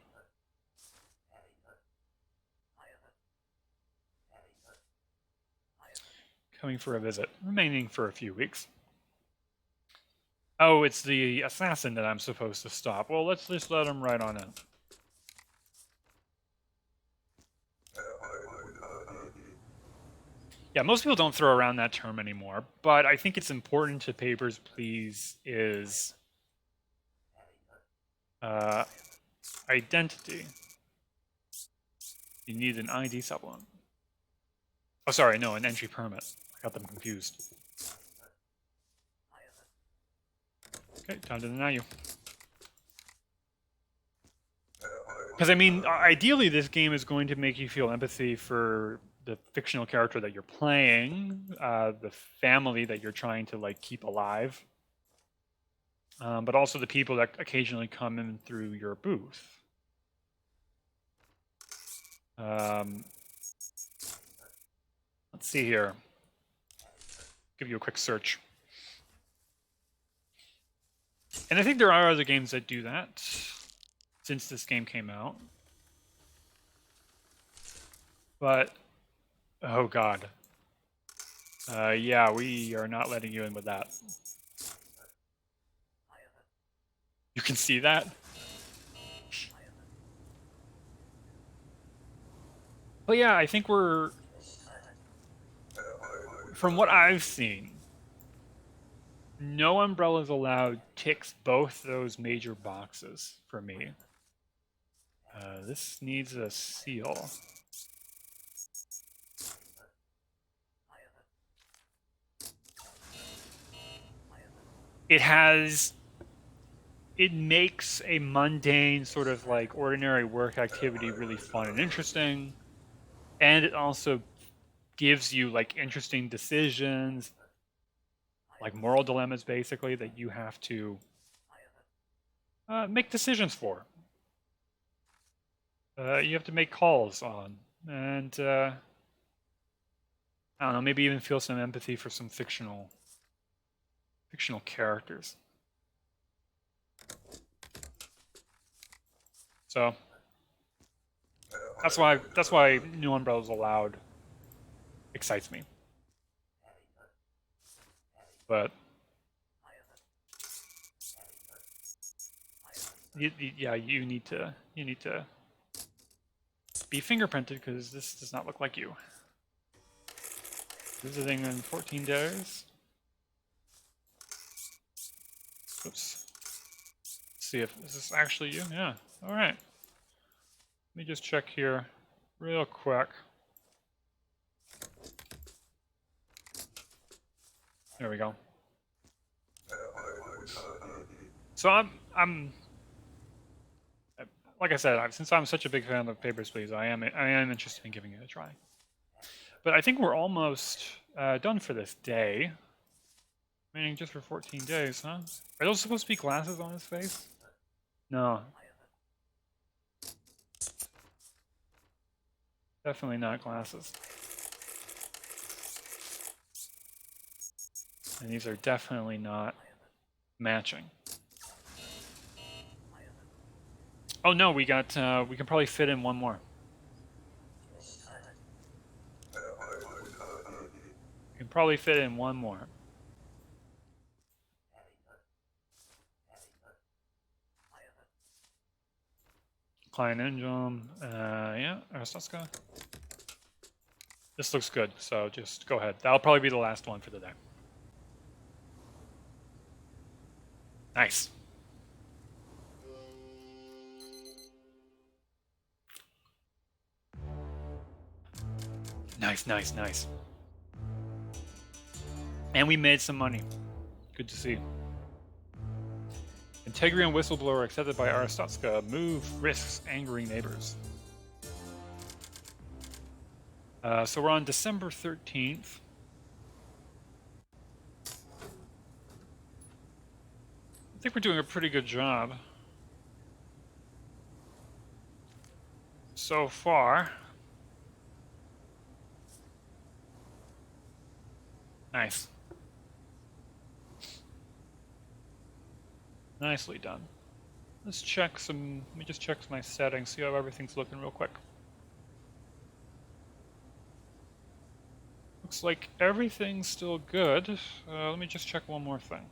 Coming for a visit. Remaining for a few weeks. Oh, it's the assassin that I'm supposed to stop. Well, let's just let him right on in. Yeah, most people don't throw around that term anymore, but I think it's important to Papers, Please is identity. You need an ID supplement. Oh, sorry, no, an entry permit. I got them confused. Okay, time to deny you. Because I mean, ideally, this game is going to make you feel empathy for the fictional character that you're playing, the family that you're trying to like keep alive, but also the people that occasionally come in through your booth. Let's see here. Give you a quick search. And I think there are other games that do that since this game came out. But, oh god. Yeah, we are not letting you in with that. You can see that? But yeah, I think we're... From what I've seen, No Umbrellas Allowed ticks both those major boxes for me. This needs a seal. It makes a mundane sort of like ordinary work activity really fun and interesting. And it also gives you like interesting decisions, like moral dilemmas basically, that you have to make decisions for. You have to make calls on. And I don't know, maybe even feel some empathy for some fictional characters. So that's why No Umbrellas Allowed excites me. But yeah, you need to be fingerprinted because this does not look like you. Visiting in 14 days. Oops. Let's see if is this actually you? Yeah. All right. Let me just check here real quick. There we go. So I'm like I said, since I'm such a big fan of Papers, Please, I am interested in giving it a try. But I think we're almost done for this day. Meaning just for 14 days, huh? Are those supposed to be glasses on his face? No. Definitely not glasses. And these are definitely not matching. Oh no, we got, we can probably fit in one more. We can probably fit in one more. Klein Engine, yeah, Arstotzka. This looks good, so just go ahead. That'll probably be the last one for the day. Nice. Nice, nice, nice. And we made some money. Good to see. Integrian Whistleblower accepted by Arstotzka. Move risks angering neighbors. So we're on December 13th. I think we're doing a pretty good job so far. Nice. Nicely done. Let's check some, let me just check my settings, see how everything's looking real quick. Looks like everything's still good. Let me just check one more thing.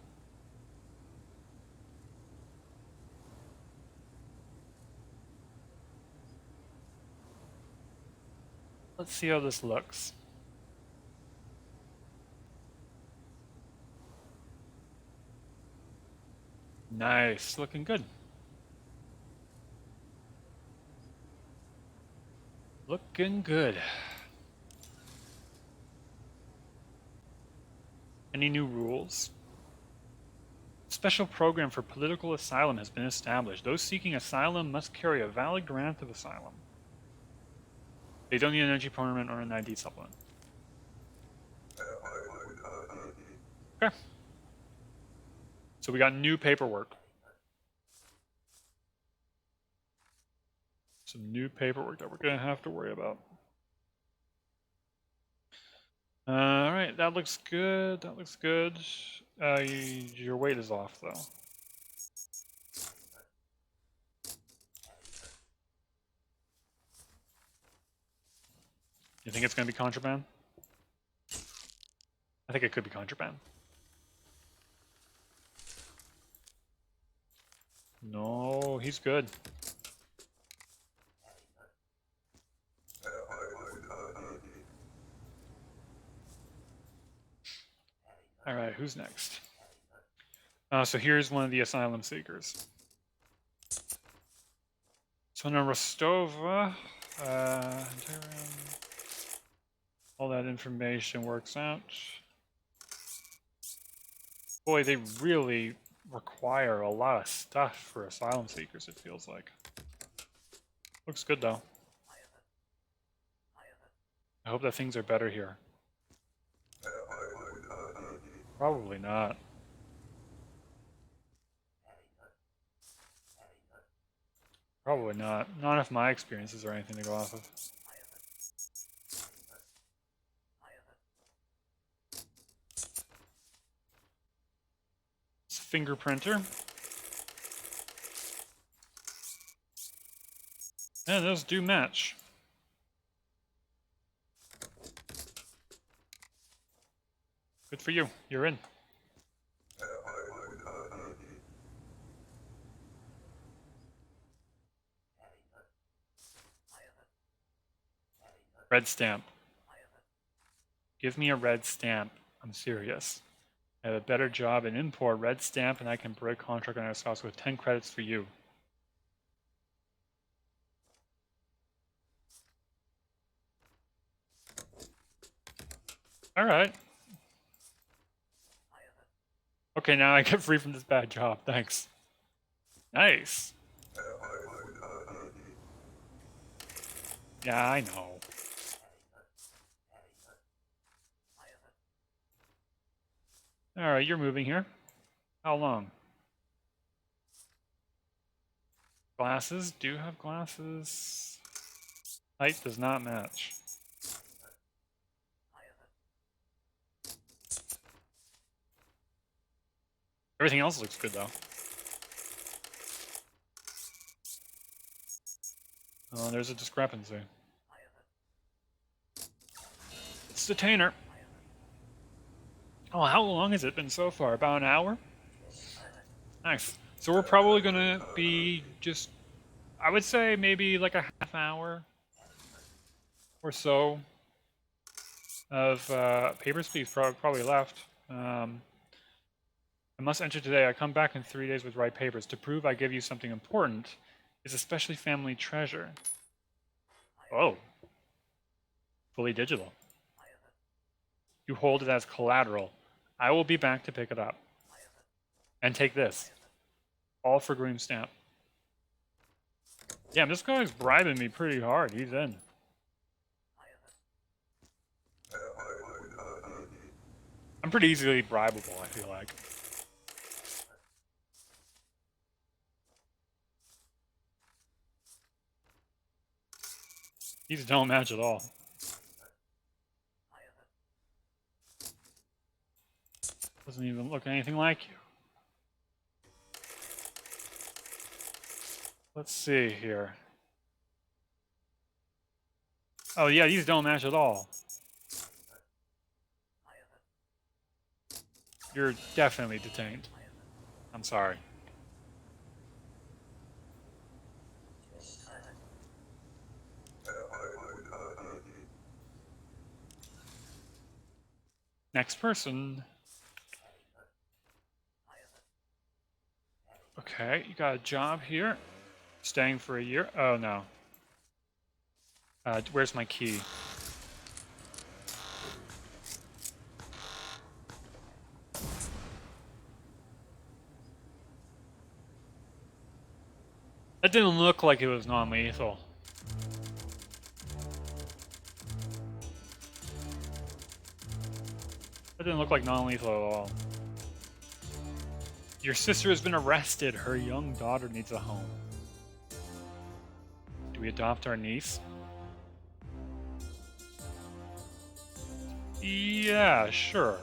Let's see how this looks. Nice, looking good. Looking good. Any new rules? Special program for political asylum has been established. Those seeking asylum must carry a valid grant of asylum. They don't need an energy permit or an ID supplement. Okay. So we got new paperwork. Some new paperwork that we're going to have to worry about. All right, that looks good. That looks good. Your weight is off, though. You think it's going to be contraband? I think it could be contraband. No, he's good. All right, who's next? So here's one of the asylum seekers. So now Rostova, all that information works out. Boy, they really require a lot of stuff for asylum seekers, it feels like. Looks good, though. I hope that things are better here. Probably not. Probably not. Not if my experiences are anything to go off of. It's a finger printer. Yeah, those do match. Good for you. You're in. Red stamp. Give me a red stamp. I'm serious. I have a better job in import. Red stamp, and I can break contract on our spouse with 10 credits for you. All right. Okay, now I get free from this bad job. Thanks. Nice. Yeah, I know. All right, you're moving here. How long? Glasses? Do you have glasses? Height does not match. Everything else looks good, though. Oh, there's a discrepancy. It's detainer. Oh, how long has it been so far? About an hour? Nice. So we're probably going to be just, I would say maybe like a half hour or so of Papers, Please probably left. I must enter today. I come back in 3 days with right papers. To prove I give you something important is especially family treasure. Oh. Fully digital. You hold it as collateral. I will be back to pick it up. And take this. All for green stamp. Damn, this guy's bribing me pretty hard. He's in. I'm pretty easily bribable, I feel like. These don't match at all. Doesn't even look anything like you. Let's see here. Oh yeah, these don't match at all. You're definitely detained. I'm sorry. Next person. Okay, you got a job here. Staying for a year. Oh no. Where's my key? That didn't look like it was non-lethal. That didn't look like non-lethal at all. Your sister has been arrested. Her young daughter needs a home. Do we adopt our niece? Yeah, sure.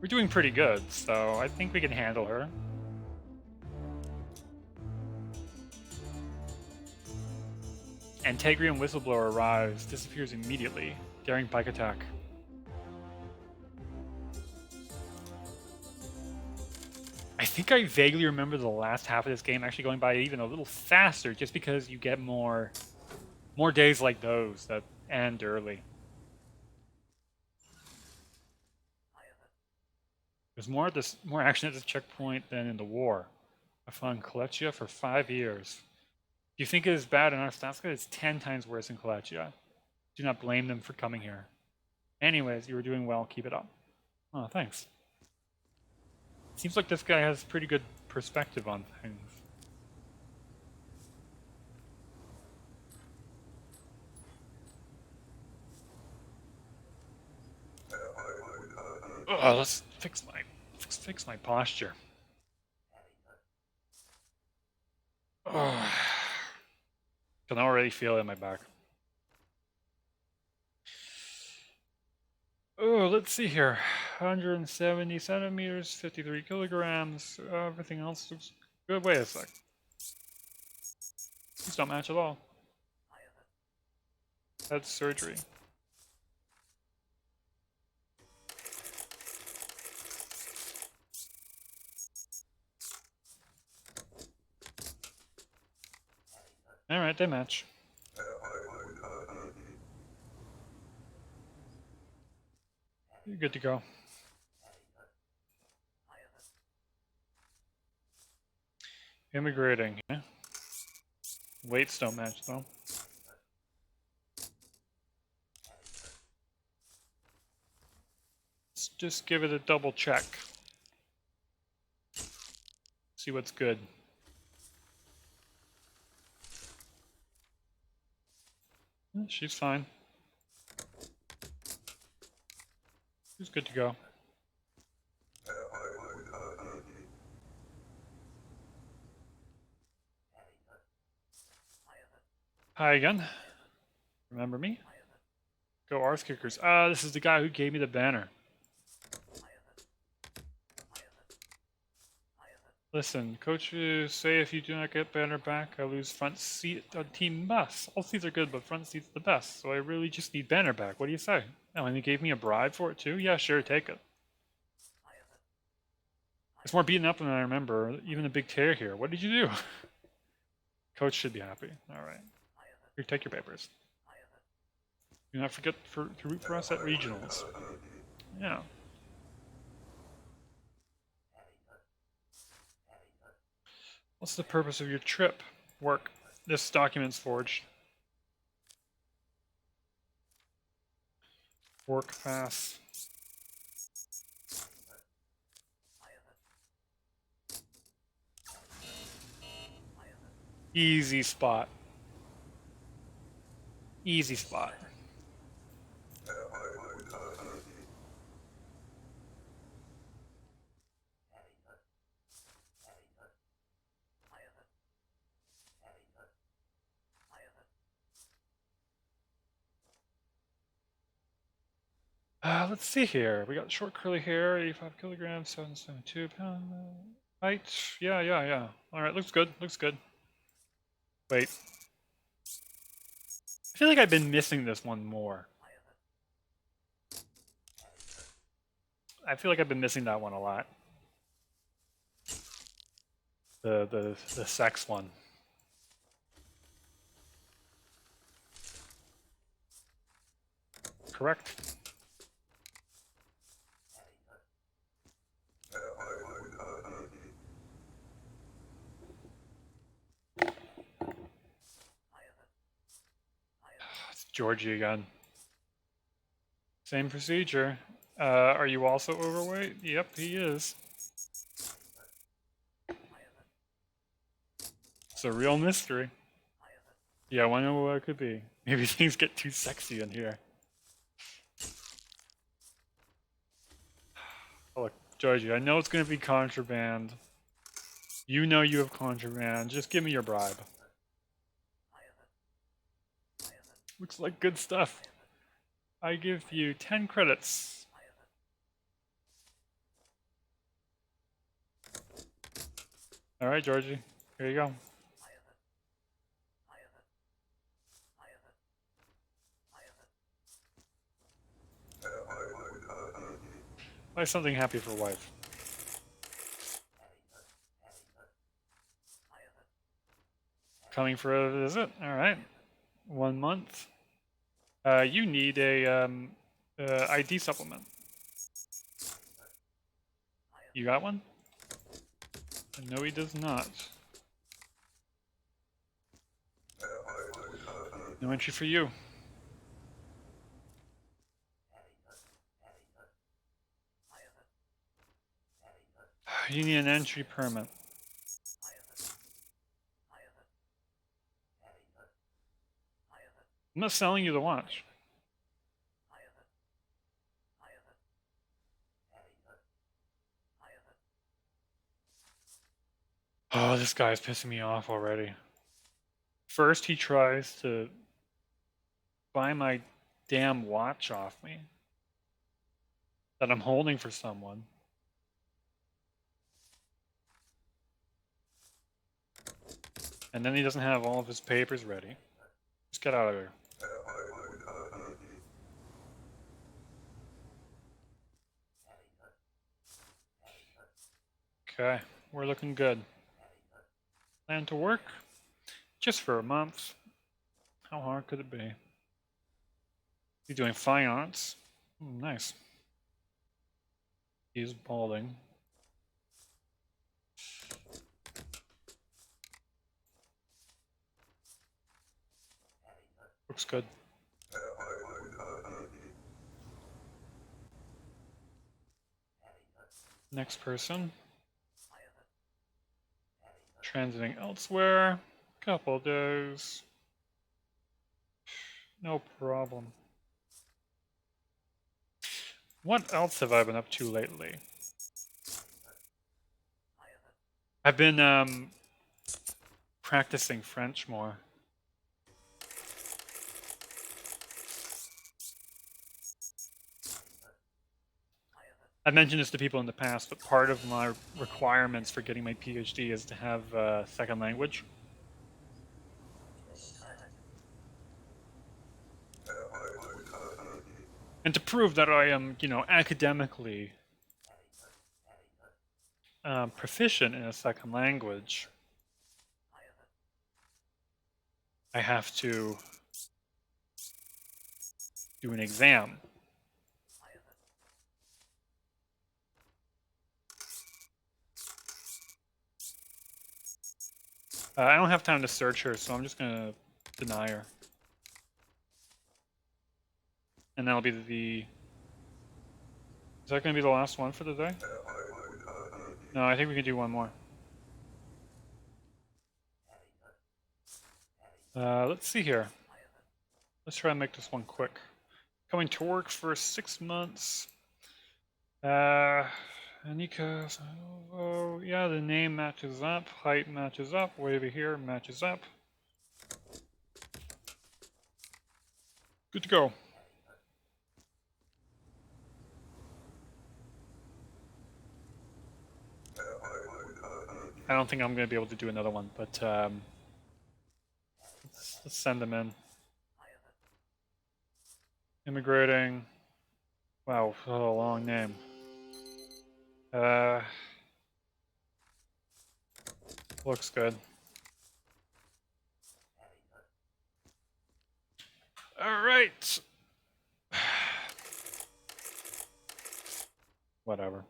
We're doing pretty good, so I think we can handle her. Antagrian Whistleblower arrives, disappears immediately. Daring Pike attack. I think I vaguely remember the last half of this game actually going by even a little faster, just because you get more days like those that end early. There's more action at this checkpoint than in the war. I found Kolechia for 5 years. If you think it is bad in Arstotzka, it's 10 times worse in Kolechia. Do not blame them for coming here. Anyways, you were doing well. Keep it up. Oh, thanks. Seems like this guy has pretty good perspective on things. Oh, let's fix my posture. Oh, can already feel it in my back. Oh, let's see here. 170 centimeters, 53 kilograms. Everything else looks good. Wait a sec. These don't match at all. That's surgery. Alright, they match. You're good to go. Immigrating, yeah? Weights don't match though. Let's just give it a double check. See what's good. She's fine. She's good to go. Hi again. Remember me? Go Arth Kickers. This is the guy who gave me the banner. Listen, coaches say if you do not get banner back, I lose front seat on team bus. All seats are good, but front seat's the best, so I really just need banner back. What do you say? Oh, and he gave me a bribe for it too? Yeah, sure, take it. It's more beaten up than I remember. Even a big tear here. What did you do? Coach should be happy. Alright. Here, take your papers. Do not forget to root for us at regionals. Yeah. What's the purpose of your trip? Work. This document's forged. Work pass. Easy spot. Easy spot. Let's see here. We got short curly hair, 85 kilograms, 772 pounds. Height. Yeah. Alright, looks good. Looks good. Wait. I feel like I've been missing this one more. I feel like I've been missing that one a lot. The sex one. Correct. It's Georgie again. Same procedure. Are you also overweight? Yep, he is. It's a real mystery. Yeah, I wonder what it could be. Maybe things get too sexy in here. Oh, look, Georgie, I know it's gonna be contraband. You know you have contraband. Just give me your bribe. Looks like good stuff. I give you 10 credits. Alright, Georgie. Here you go. Buy something happy for wife. Coming for a visit? Alright. 1 month. You need a ID supplement. You got one? No, he does not. No entry for you. You need an entry permit. I'm not selling you the watch. Oh, this guy's pissing me off already. First, he tries to buy my damn watch off me that I'm holding for someone. And then he doesn't have all of his papers ready. Just get out of here. Okay, we're looking good. Plan to work? Just for a month. How hard could it be? He's doing fine arts. Nice. He's balding. Looks good. Next person. Transiting elsewhere. Couple days. No problem. What else have I been up to lately? I've been practicing French more. I've mentioned this to people in the past, but part of my requirements for getting my PhD is to have a second language. And to prove that I am, you know, academically proficient in a second language, I have to do an exam. I don't have time to search her, so I'm just gonna deny her. And that'll be the... Is that gonna be the last one for the day? No, I think we can do one more. Let's see here. Let's try and make this one quick. Coming to work for 6 months. Anika, oh, yeah, the name matches up, height matches up, way over here matches up. Good to go. I don't think I'm going to be able to do another one, but let's send them in. Immigrating. Wow, what a long name. Looks good. All right. Whatever.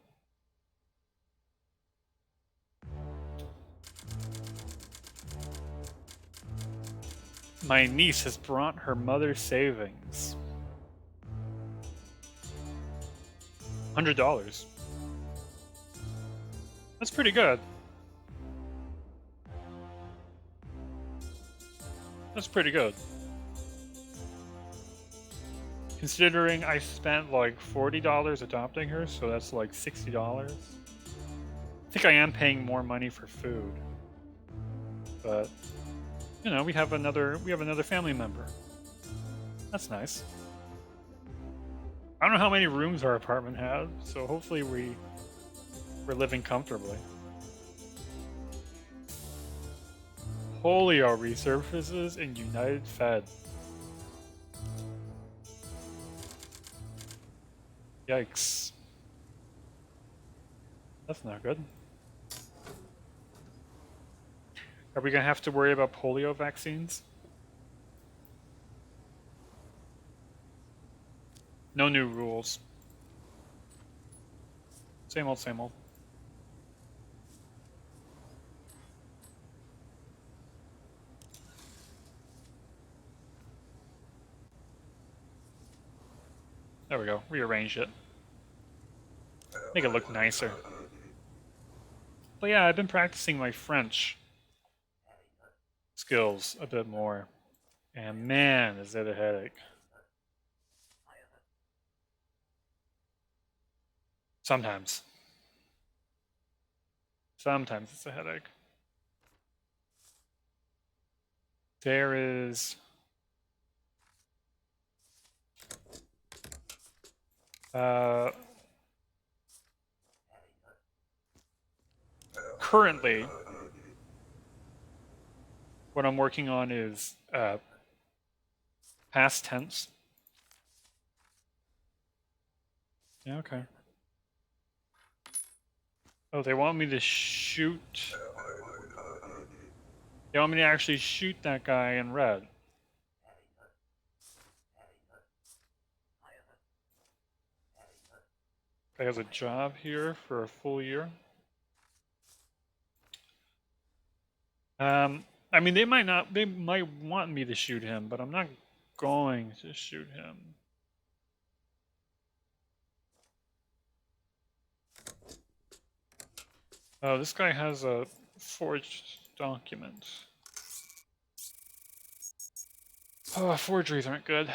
My niece has brought her mother's savings. $100. That's pretty good. That's pretty good. Considering I spent like $40 adopting her, so that's like $60. I think I am paying more money for food. But you know, we have another family member. That's nice. I don't know how many rooms our apartment has, so hopefully we're living comfortably. Polio resurfaces in United Fed. Yikes. That's not good. Are we gonna have to worry about polio vaccines? No new rules. Same old, same old. There we go. Rearrange it. Make it look nicer. But yeah, I've been practicing my French skills a bit more. And man, is it a headache. Sometimes. Sometimes it's a headache. There is... currently, what I'm working on is past tense. Yeah, okay. Oh, they want me to shoot... They want me to actually shoot that guy in red. Guy has a job here for a full year. I mean, they might want me to shoot him, but I'm not going to shoot him. Oh, this guy has a forged document. Oh, forgeries aren't good.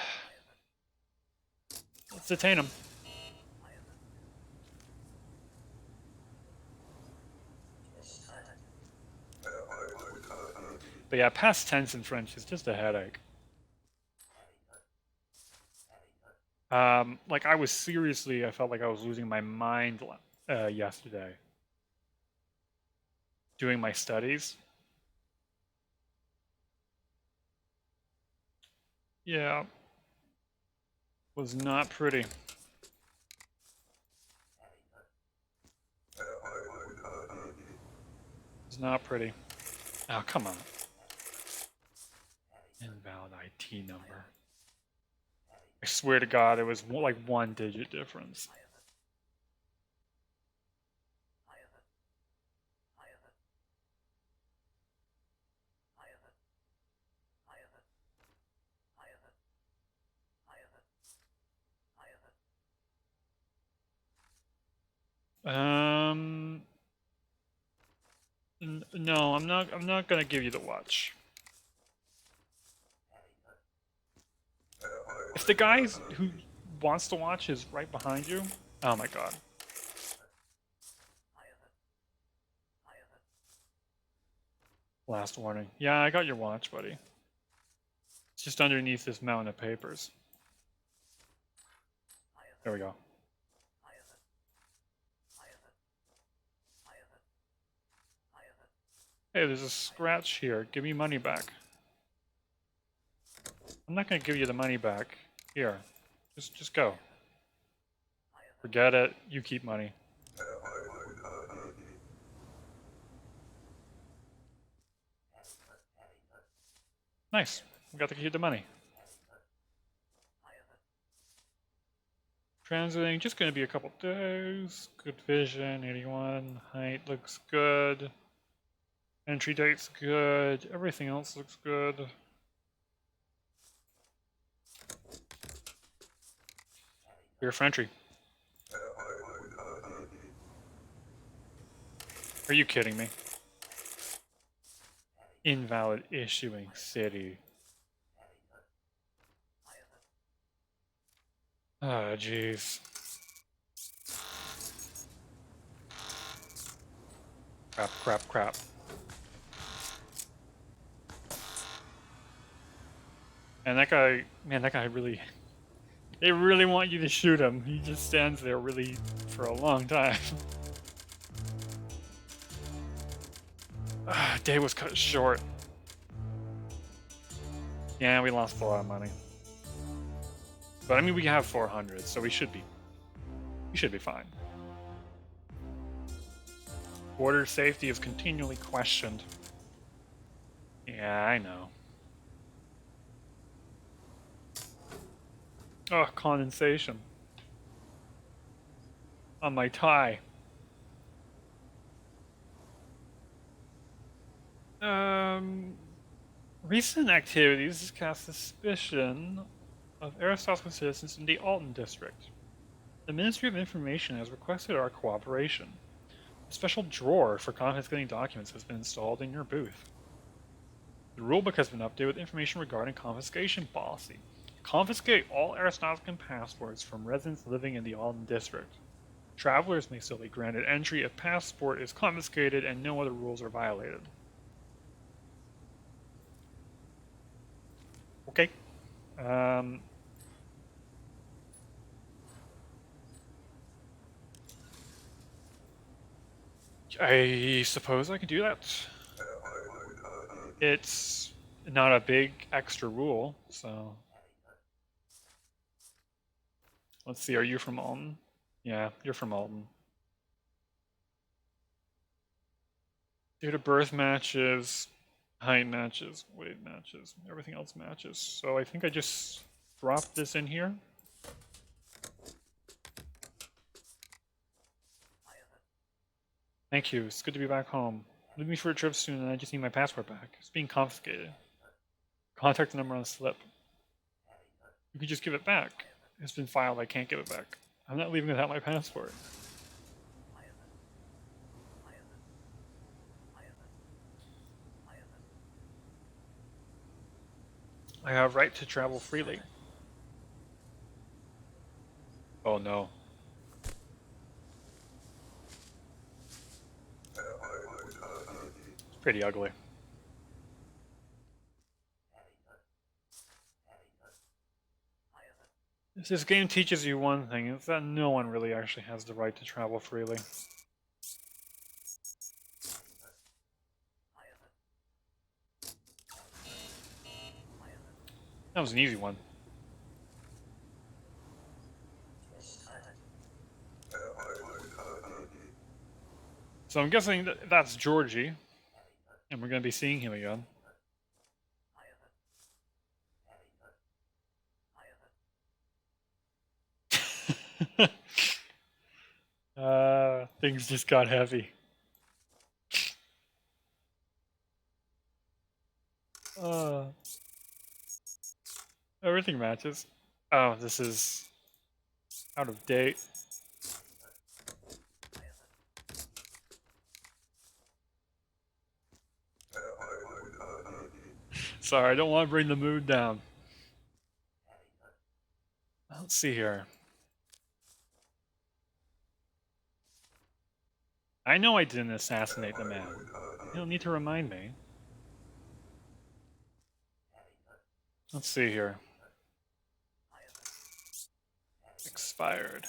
Let's detain him. But yeah, past tense in French is just a headache. Like I felt like I was losing my mind yesterday doing my studies. Yeah, was not pretty. It's not pretty. Oh, come on. Invalid IT number. I swear to God, it was like 1-digit difference. No, I'm not gonna give you the watch. If the guy who wants to watch is right behind you, oh my God. Last warning. Yeah, I got your watch, buddy. It's just underneath this mountain of papers. There we go. Hey, there's a scratch here. Give me money back. I'm not gonna give you the money back. Here. Just go. Forget it. You keep money. Nice. We got to keep the money. Transiting, just gonna be a couple days. Good vision, 81. Height looks good. Entry date's good. Everything else looks good. Clear for entry. Are you kidding me? Invalid issuing city. Oh, jeez. Crap, crap, crap. And that guy, man, that guy really... They really want you to shoot him. He just stands there really for a long time. Day was cut short. Yeah, we lost a lot of money. But I mean, we have 400, so we should be fine. Border safety is continually questioned. Yeah, I know. Oh, condensation on my tie. Recent activities cast suspicion of Aristotelian citizens in the Alton district. The Ministry of Information has requested our cooperation. A special drawer for confiscating documents has been installed in your booth. The rulebook has been updated with information regarding confiscation policy. Confiscate all Aristotelian passports from residents living in the Alton district. Travelers may still be granted entry if passport is confiscated and no other rules are violated. Okay. I suppose I can do that. It's not a big extra rule, so... Let's see, are you from Alton? Yeah, you're from Alton. Date of birth matches, height matches, weight matches, everything else matches. So I think I just drop this in here. Thank you, it's good to be back home. Leave me for a trip soon and I just need my passport back. It's being confiscated. Contact the number on the slip. You can just give it back. It's been filed, I can't give it back. I'm not leaving without my passport. I have right to travel freely. Oh no. It's pretty ugly. This game teaches you one thing, it's that no one really actually has the right to travel freely. That was an easy one. So I'm guessing that's Georgie, and we're going to be seeing him again. Things just got heavy. Everything matches. Oh, this is out of date. Sorry, I don't want to bring the mood down. Let's see here. I know I didn't assassinate the man. You don't need to remind me. Let's see here. Expired.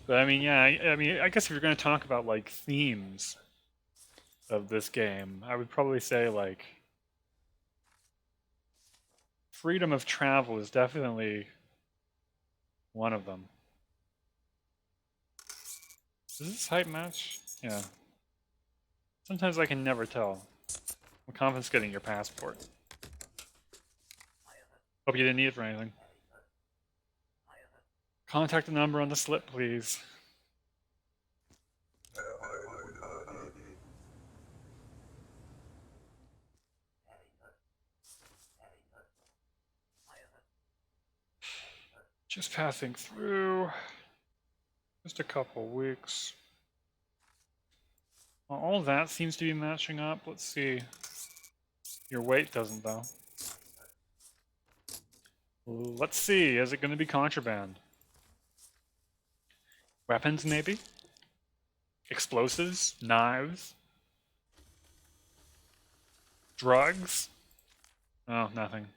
But I mean, yeah, I guess if you're going to talk about like themes of this game, I would probably say like freedom of travel is definitely one of them. Is this height match? Yeah. Sometimes I can never tell. I'm confiscating your passport. Hope you didn't need it for anything. Contact the number on the slip, please. Just passing through. Just a couple weeks. Well, all that seems to be matching up. Let's see. Your weight doesn't, though. Let's see. Is it going to be contraband? Weapons, maybe? Explosives? Knives? Drugs? Oh, nothing.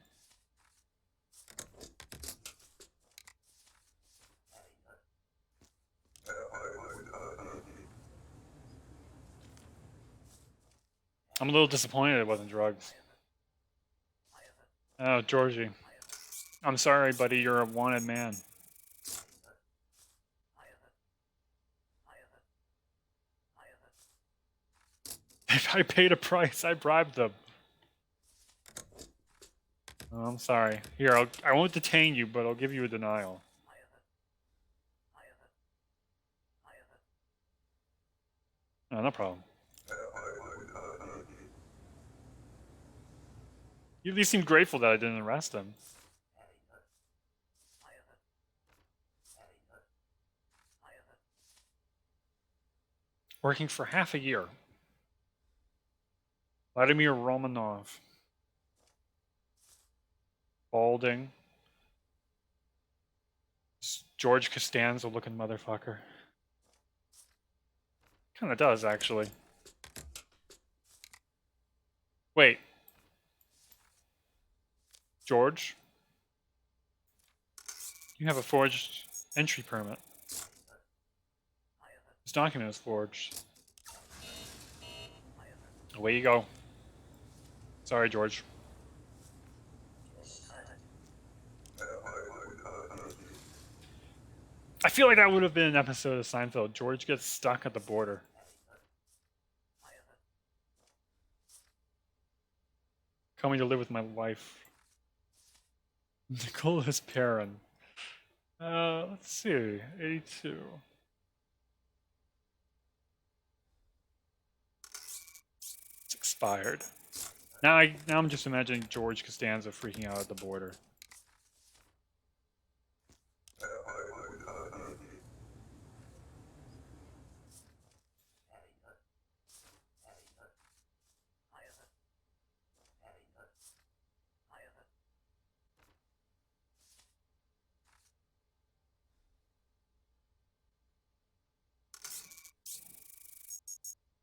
I'm a little disappointed it wasn't drugs. Oh, Georgie. I'm sorry, buddy. You're a wanted man. If I paid a price, I bribed them. Oh, I'm sorry. Here, I won't detain you, but I'll give you a denial. No, no problem. You at least seemed grateful that I didn't arrest him. Working for half a year. Vladimir Romanov. Balding. George Costanza looking motherfucker. Kinda does, actually. Wait. George? You have a forged entry permit. This document is forged. Away you go. Sorry, George. I feel like that would have been an episode of Seinfeld. George gets stuck at the border. Coming to live with my wife. Nicholas Perrin. Let's see. 82. It's expired. Now I'm just imagining George Costanza freaking out at the border.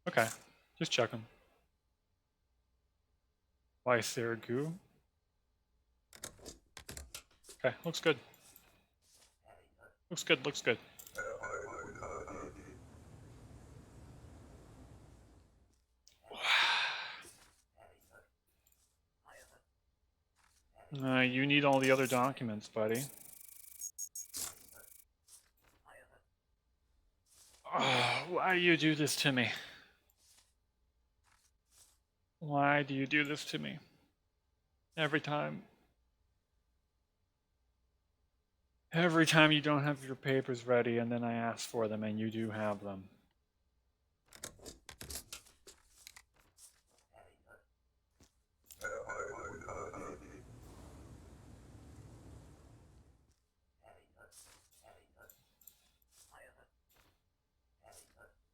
Okay, just checking. Why Sirigu? Okay, looks good. Looks good, looks good. You need all the other documents, buddy. Oh, why do you do this to me? Why do you do this to me? Every time. Every time you don't have your papers ready and then I ask for them and you do have them.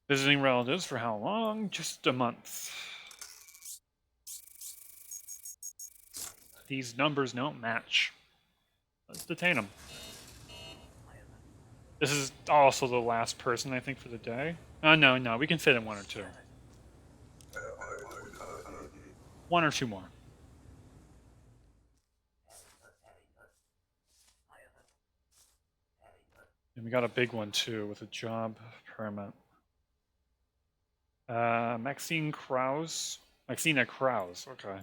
Visiting relatives for how long? Just a month. These numbers don't match. Let's detain them. This is also the last person, I think, for the day. No, we can fit in one or two. One or two more. And we got a big one, too, with a job permit. Maxine Krause? Maxina Krause, okay.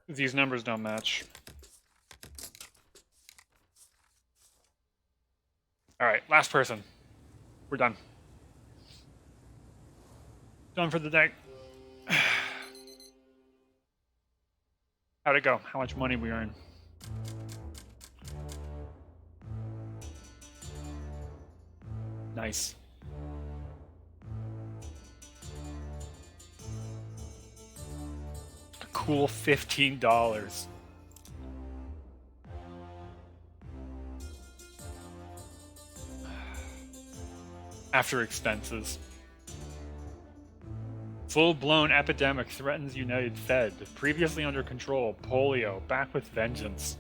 These numbers don't match. Alright, last person. We're done. Done for the day. How'd it go? How much money we earn? Nice. A cool $15. after expenses. Full-blown epidemic threatens United Fed. Previously under control. Polio. Back with vengeance.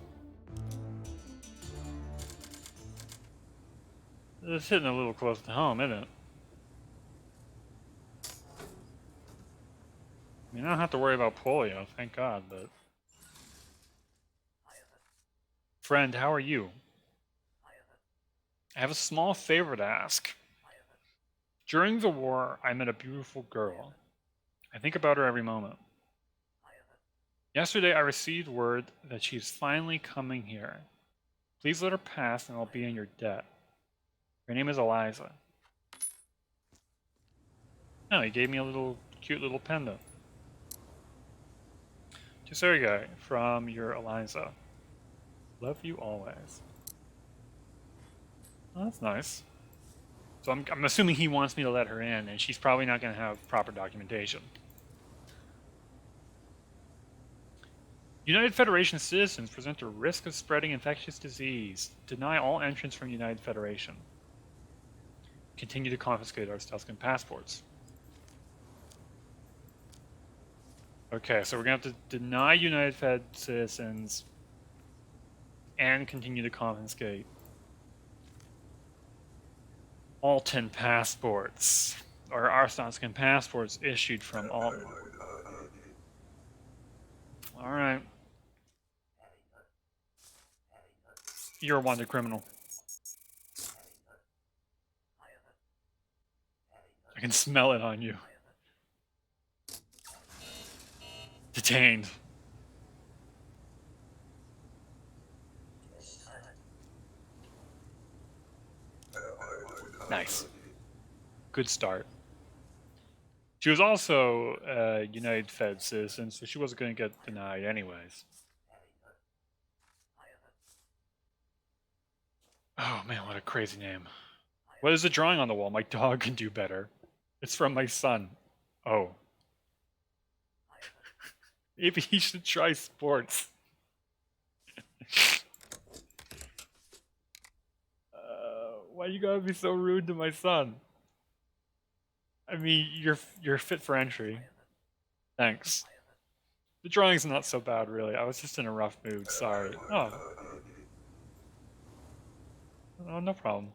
It's hitting a little close to home, isn't it? I mean, I don't have to worry about polio, thank God, but... Friend, how are you? I have a small favor to ask. During the war, I met a beautiful girl. I think about her every moment. Yesterday, I received word that she's finally coming here. Please let her pass and I'll be in your debt. Her name is Eliza. Oh, he gave me a little cute little pendant. To Sergei from your Eliza. Love you always. Oh, that's nice. So I'm assuming he wants me to let her in, and she's probably not going to have proper documentation. United Federation citizens present a risk of spreading infectious disease. Deny all entrance from United Federation. Continue to confiscate our Tuscan passports. Okay, so we're going to have to deny United Fed citizens and continue to confiscate Alton passports, or Tuscan passports issued from Alton. Alright. You're a wanted criminal. I can smell it on you. Detained. Nice. Good start. She was also a United Fed citizen, so she wasn't going to get denied anyways. Oh man, what a crazy name. What is the drawing on the wall? My dog can do better. It's from my son. Oh. Maybe he should try sports. Why you gotta be so rude to my son? I mean, you're fit for entry. Thanks. The drawing's not so bad, really. I was just in a rough mood. Sorry. Oh. Oh, no problem.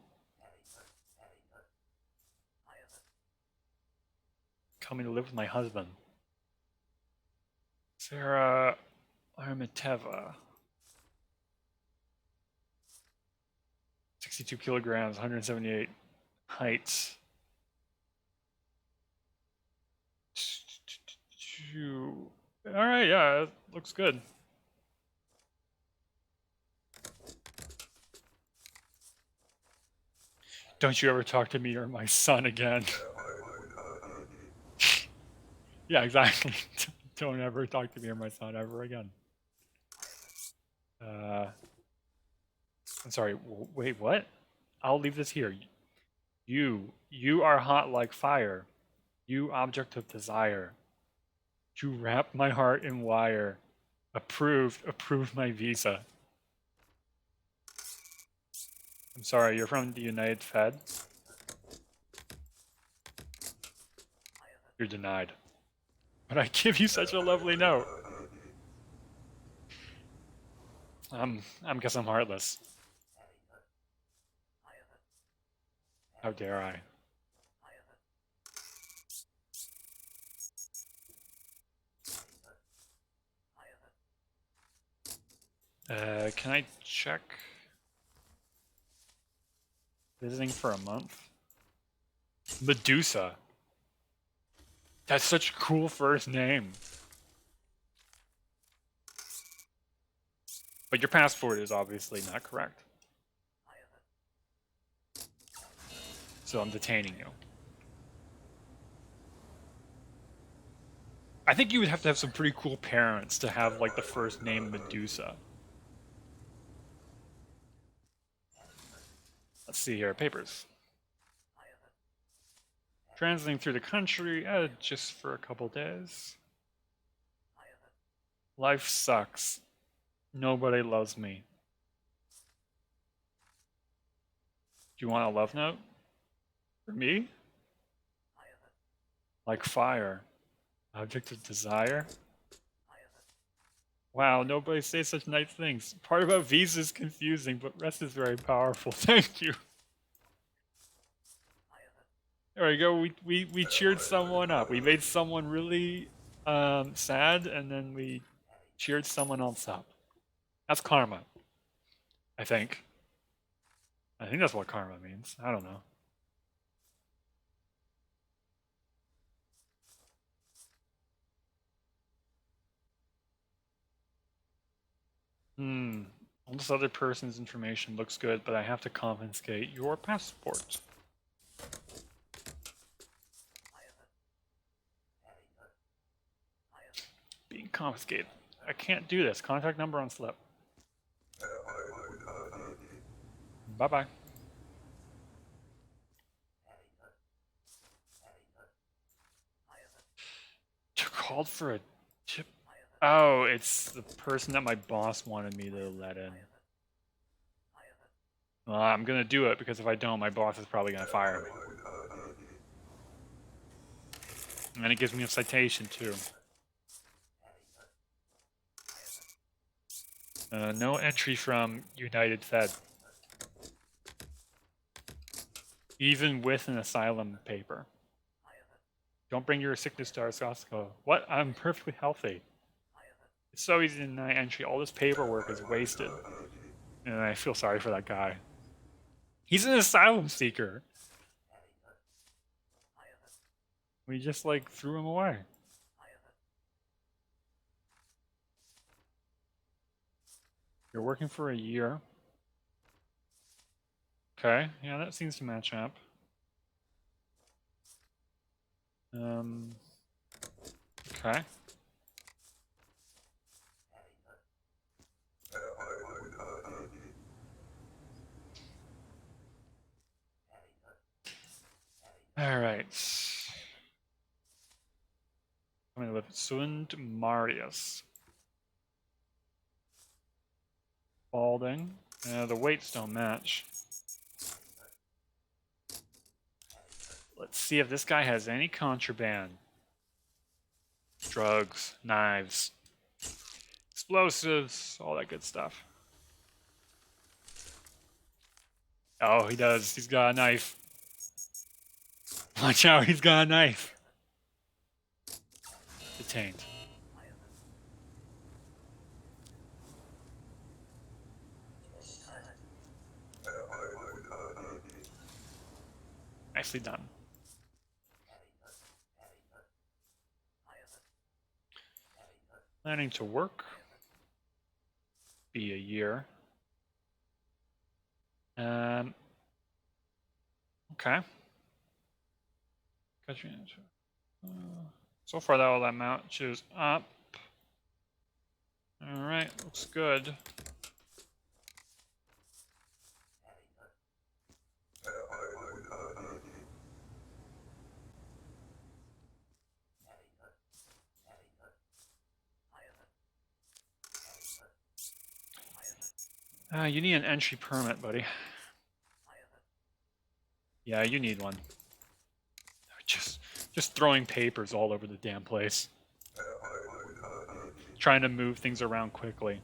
Coming to live with my husband. Sarah Armiteva. 62 kilograms, 178 height. Alright, yeah, it looks good. Don't you ever talk to me or my son again. Yeah, exactly. Don't ever talk to me or my son ever again. I'm sorry, wait, what? I'll leave this here. You are hot like fire. You object of desire. You wrap my heart in wire. Approved my visa. I'm sorry, you're from the United Fed? You're denied. But I give you such a lovely note. Guess I'm heartless. How dare I? Can I check? Visiting for a month? Medusa. That's such a cool first name. But your passport is obviously not correct. So I'm detaining you. I think you would have to have some pretty cool parents to have like the first name Medusa. Let's see here, papers. Translating through the country, just for a couple days. Life sucks. Nobody loves me. Do you want a love note? For me? Like fire. Object of desire? Wow, nobody says such nice things. Part about Visa is confusing, but rest is very powerful. Thank you. There we go. We cheered someone up. We made someone really sad, and then we cheered someone else up. That's karma. I think. I think that's what karma means. I don't know. All this other person's information looks good, but I have to confiscate your passport. Being confiscated. I can't do this. Contact number on slip. Bye-bye. You called for a chip? Oh, it's the person that my boss wanted me to let in. Well, I'm gonna do it because if I don't, my boss is probably gonna fire me. And then it gives me a citation too. No entry from United Fed. Even with an asylum paper. Don't bring your sickness to our Costco. What? I'm perfectly healthy. It's so easy to deny entry. All this paperwork is wasted. And I feel sorry for that guy. He's an asylum seeker. We just, like, threw him away. You're working for a year. Okay, yeah, that seems to match up. Okay. Alright. I'm gonna live at Sund Marius. Balding. The weights don't match. Let's see if this guy has any contraband. Drugs, knives, explosives, all that good stuff. Oh, he does. He's got a knife. Watch out, he's got a knife. Detained. Nicely done. Planning to work. Be a year. Okay. So far, all that matches up. All right, looks good. You need an entry permit, buddy. Yeah, you need one. Just throwing papers all over the damn place. Trying to move things around quickly.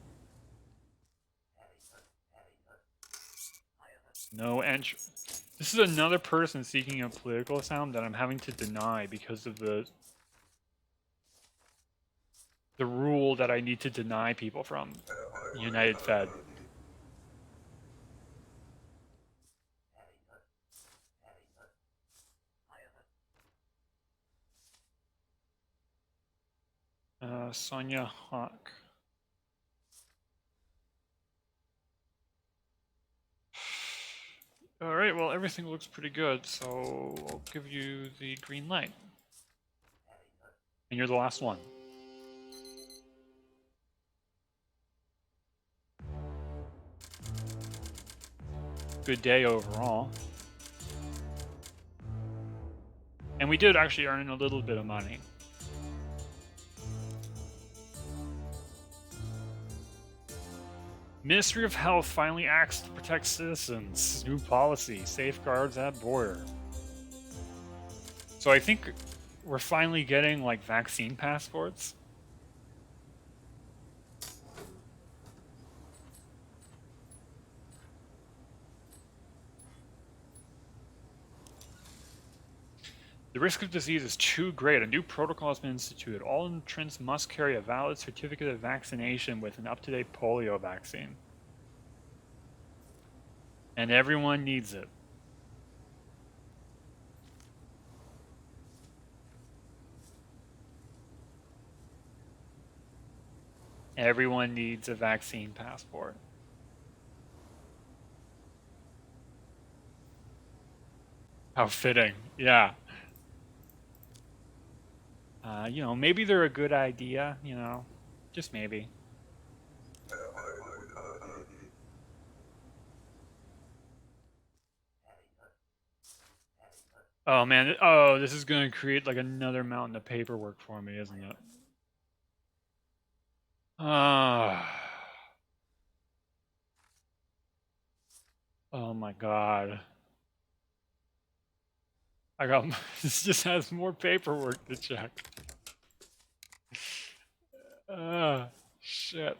No entry. This is another person seeking a political asylum that I'm having to deny because of the rule that I need to deny people from United Fed. Sonia Hawk. Alright, well, everything looks pretty good, so I'll give you the green light. And you're the last one. Good day overall. And we did actually earn a little bit of money. Ministry of Health finally acts to protect citizens. New policy, safeguards at border. So I think we're finally getting like vaccine passports. The risk of disease is too great. A new protocol has been instituted. All entrants must carry a valid certificate of vaccination with an up-to-date polio vaccine. And everyone needs it. Everyone needs a vaccine passport. How fitting. Yeah. You know, maybe they're a good idea, you know, just maybe. Oh man, oh, this is gonna create like another mountain of paperwork for me, isn't it? Ah. Oh my god. I got this just has more paperwork to check. Shit.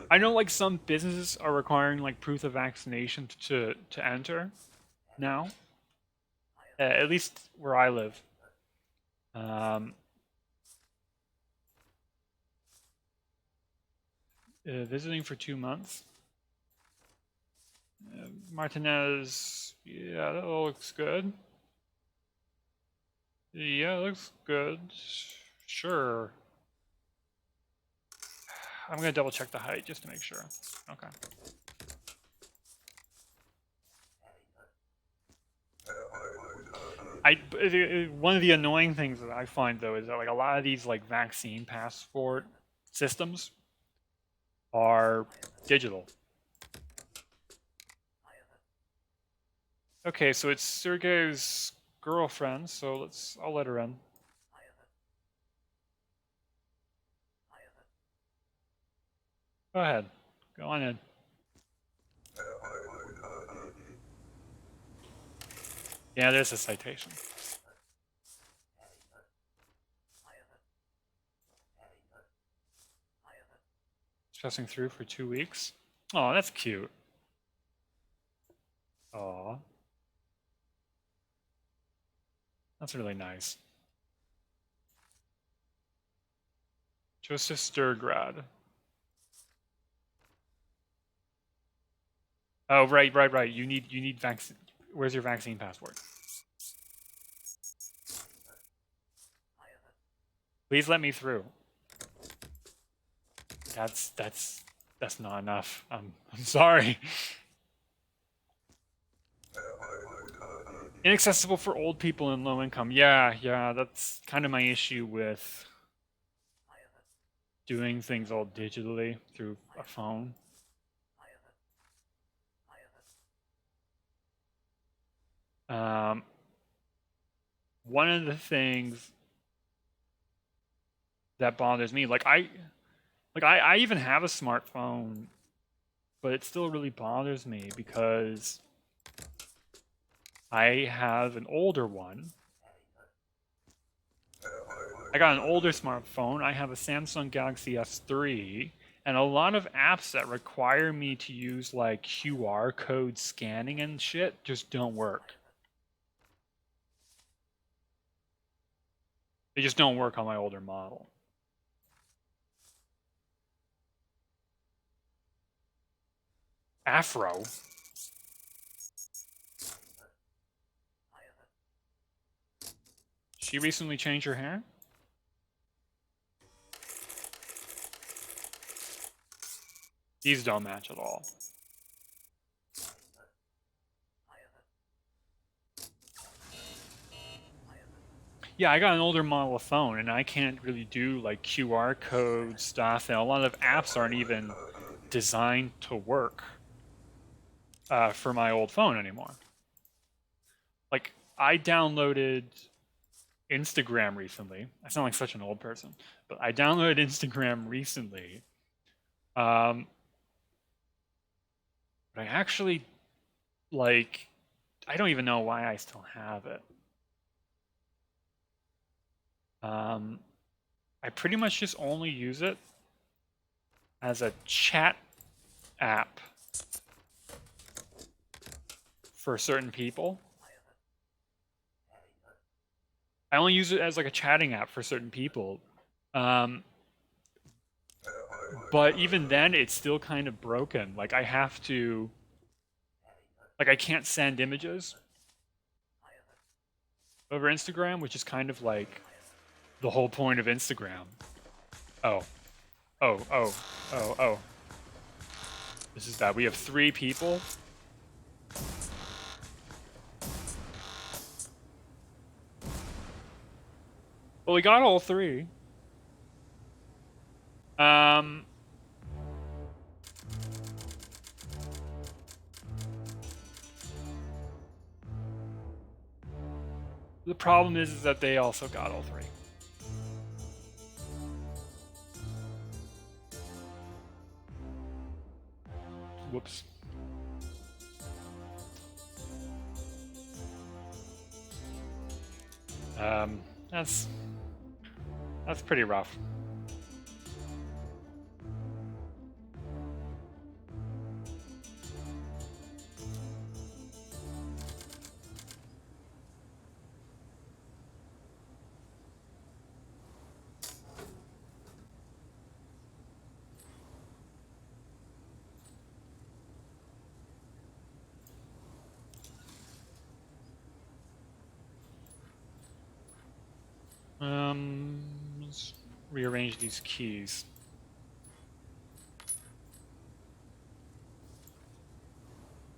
I know like some businesses are requiring like proof of vaccination to enter now. At least where I live. Visiting for 2 months. Martinez, yeah, that looks good. Yeah, looks good. Sure. I'm gonna double check the height just to make sure. Okay. One of the annoying things that I find though is that like a lot of these like vaccine passport systems are digital. Okay, so it's Sergey's girlfriend, so I'll let her in. Go ahead. Go on in. Yeah, there's a citation. Passing through for 2 weeks. Oh, that's cute. Aw. That's really nice. Joseph Sturgrad. Oh, right. You need vaccine. Where's your vaccine passport? Please let me through. That's not enough. I'm sorry. Inaccessible for old people and low income. Yeah, that's kind of my issue with doing things all digitally through a phone. One of the things that bothers me, I even have a smartphone, but it still really bothers me because I have an older one. I got an older smartphone. I have a Samsung Galaxy S3, and a lot of apps that require me to use like QR code scanning and shit just don't work. They just don't work on my older model. Afro. She recently changed her hair? These don't match at all. Yeah, I got an older model of phone, and I can't really do like QR code stuff, and a lot of apps aren't even designed to work for my old phone anymore. Like, I downloaded Instagram recently. I sound like such an old person, but I downloaded Instagram recently. But I actually, like, I don't even know why I still have it. I pretty much just only use it as a chat app for certain people. I only use it as like a chatting app for certain people. But even then, it's still kind of broken. Like I have to, like I can't send images over Instagram, which is kind of like the whole point of Instagram. Oh, oh. This is bad. We have 3 people. Well, we got all 3. The problem is that they also got all 3. Whoops. That's pretty rough. Let's rearrange these keys.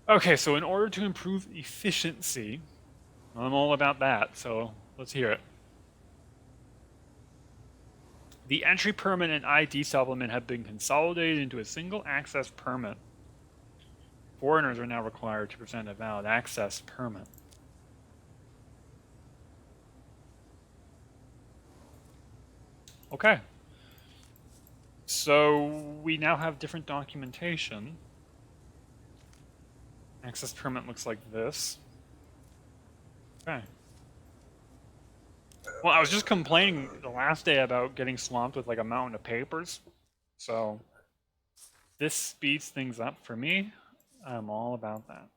Okay, so in order to improve efficiency, I'm all about that, so let's hear it. The entry permit and ID supplement have been consolidated into a single access permit. Foreigners are now required to present a valid access permit. Okay. So we now have different documentation. Access permit looks like this. Okay. Well, I was just complaining the last day about getting swamped with like a mountain of papers. So this speeds things up for me. I'm all about that.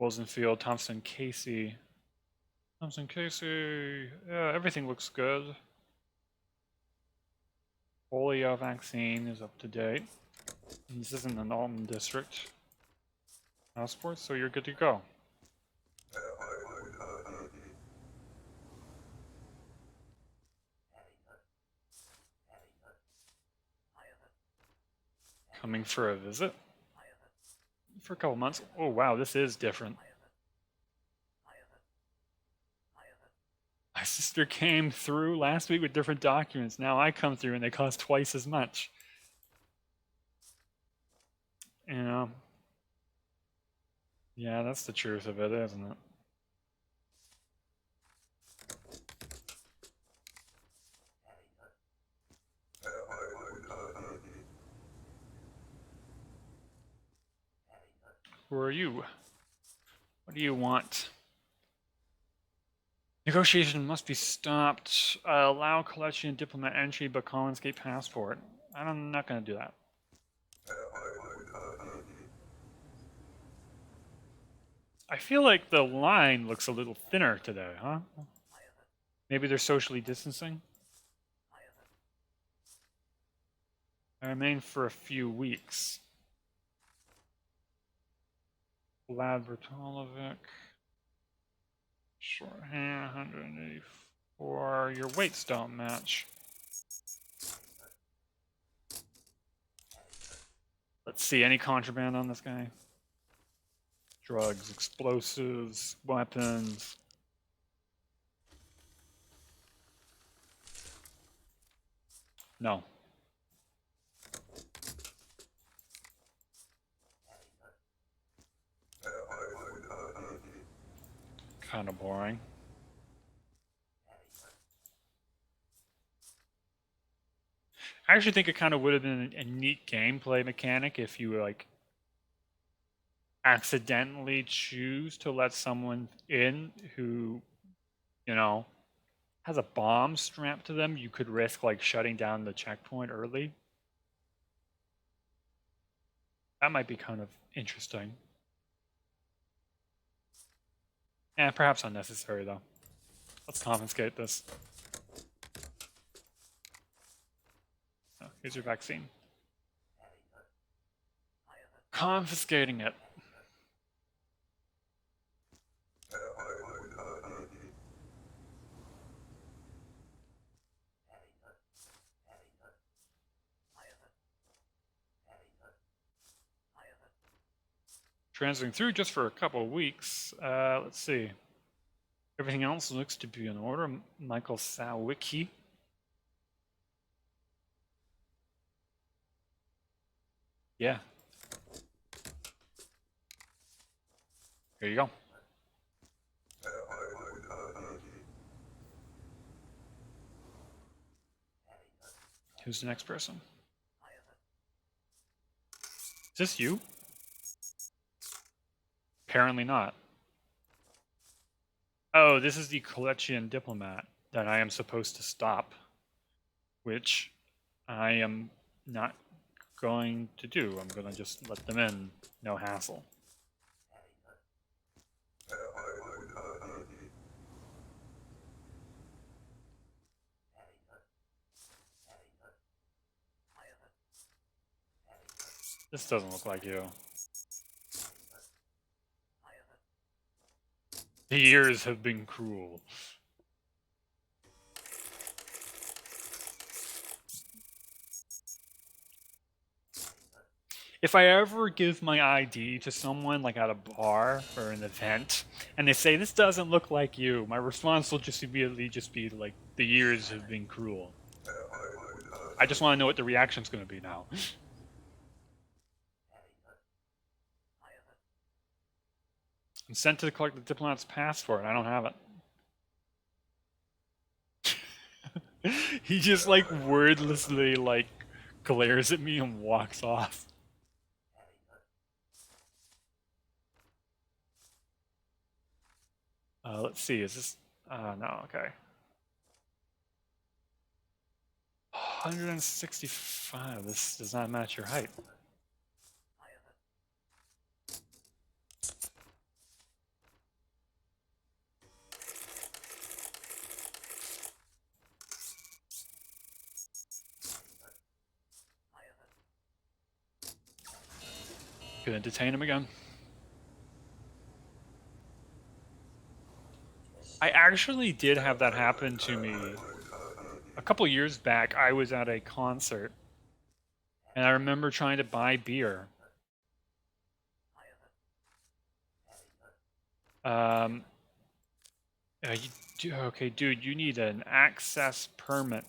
Wilsonfield, Thompson, Casey. Yeah, everything looks good. Polio vaccine is up to date. And this isn't an Alton district passport, so you're good to go. Coming for a visit? For a couple months. Oh wow, this is different. My sister came through last week with different documents. Now I come through and they cost twice as much. You know? Yeah, that's the truth of it, isn't it? Who are you? What do you want? Negotiation must be stopped. Allow collection and diplomat entry, but confiscate passport. I'm not going to do that. I feel like the line looks a little thinner today, huh? Maybe they're socially distancing? I remain for a few weeks. Vlad Bertolovic. Shorthand, 184. Your weights don't match. Let's see, any contraband on this guy? Drugs, explosives, weapons. No. Kind of boring. I actually think it kind of would have been a neat gameplay mechanic if you like accidentally choose to let someone in who, you know, has a bomb strapped to them, you could risk like shutting down the checkpoint early. That might be kind of interesting. And perhaps unnecessary though. Let's confiscate this. Oh, here's your vaccine. Confiscating it. Transferring through just for a couple of weeks. Let's see. Everything else looks to be in order. Michael Sawicki. Yeah. Here you go. Who's the next person? Is this you? Apparently not. Oh, this is the Kolechian diplomat that I am supposed to stop, which I am not going to do. I'm going to just let them in, no hassle. This doesn't look like you. The years have been cruel. If I ever give my ID to someone like at a bar or an event, and they say this doesn't look like you, my response will just immediately just be like, the years have been cruel. I just want to know what the reaction's going to be now. I'm sent to collect the diplomat's passport. I don't have it. He just like wordlessly like glares at me and walks off. Let's see, is this... no, okay. 165, this does not match your height. Gonna detain him again. I actually did have that happen to me a couple years back. I was at a concert and I remember trying to buy beer. Okay, dude, you need an access permit.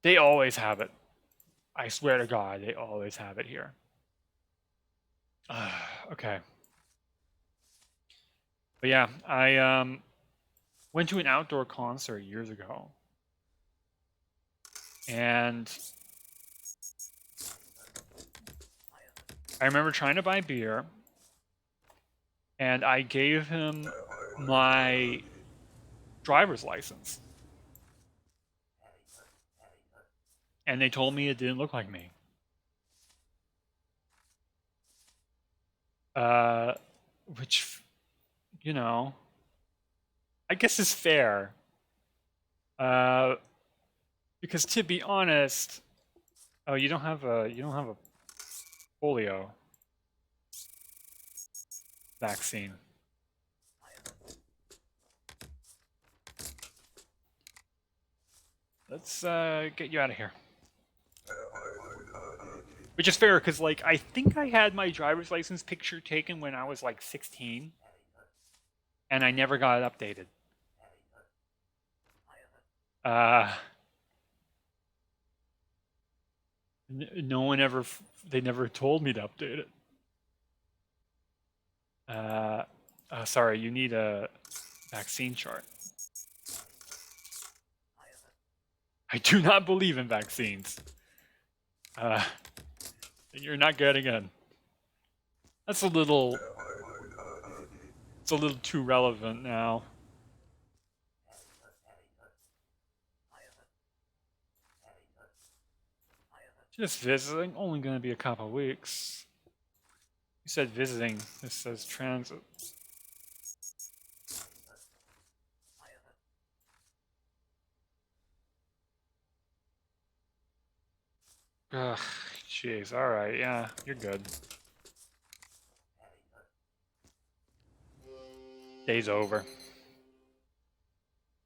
They always have it. I swear to God, they always have it here. Okay. But yeah, I went to an outdoor concert years ago. And I remember trying to buy beer. And I gave him my driver's license. And they told me it didn't look like me. Which, you know, I guess is fair. Because to be honest, oh, you don't have a polio vaccine. Let's get you out of here. Which is fair, because, like, I think I had my driver's license picture taken when I was, like, 16. And I never got it updated. No one ever... They never told me to update it. Sorry, you need a vaccine chart. I do not believe in vaccines. You're not getting in. That's a little... It's a little too relevant now. Just visiting, only gonna be a couple weeks. You said visiting, this says transit. Ugh, jeez, alright, yeah, you're good. Day's over.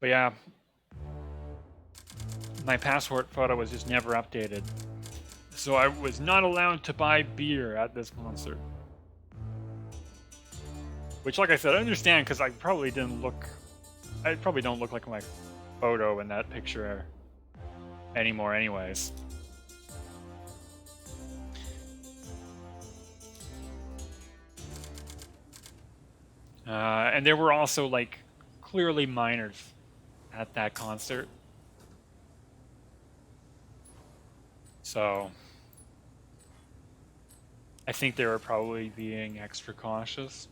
But yeah, my passport photo was just never updated. So I was not allowed to buy beer at this concert. Which, like I said, I understand because I probably didn't look... I probably don't look like my photo in that picture anymore anyways. And there were also, like, clearly minors at that concert. So I think they were probably being extra cautious.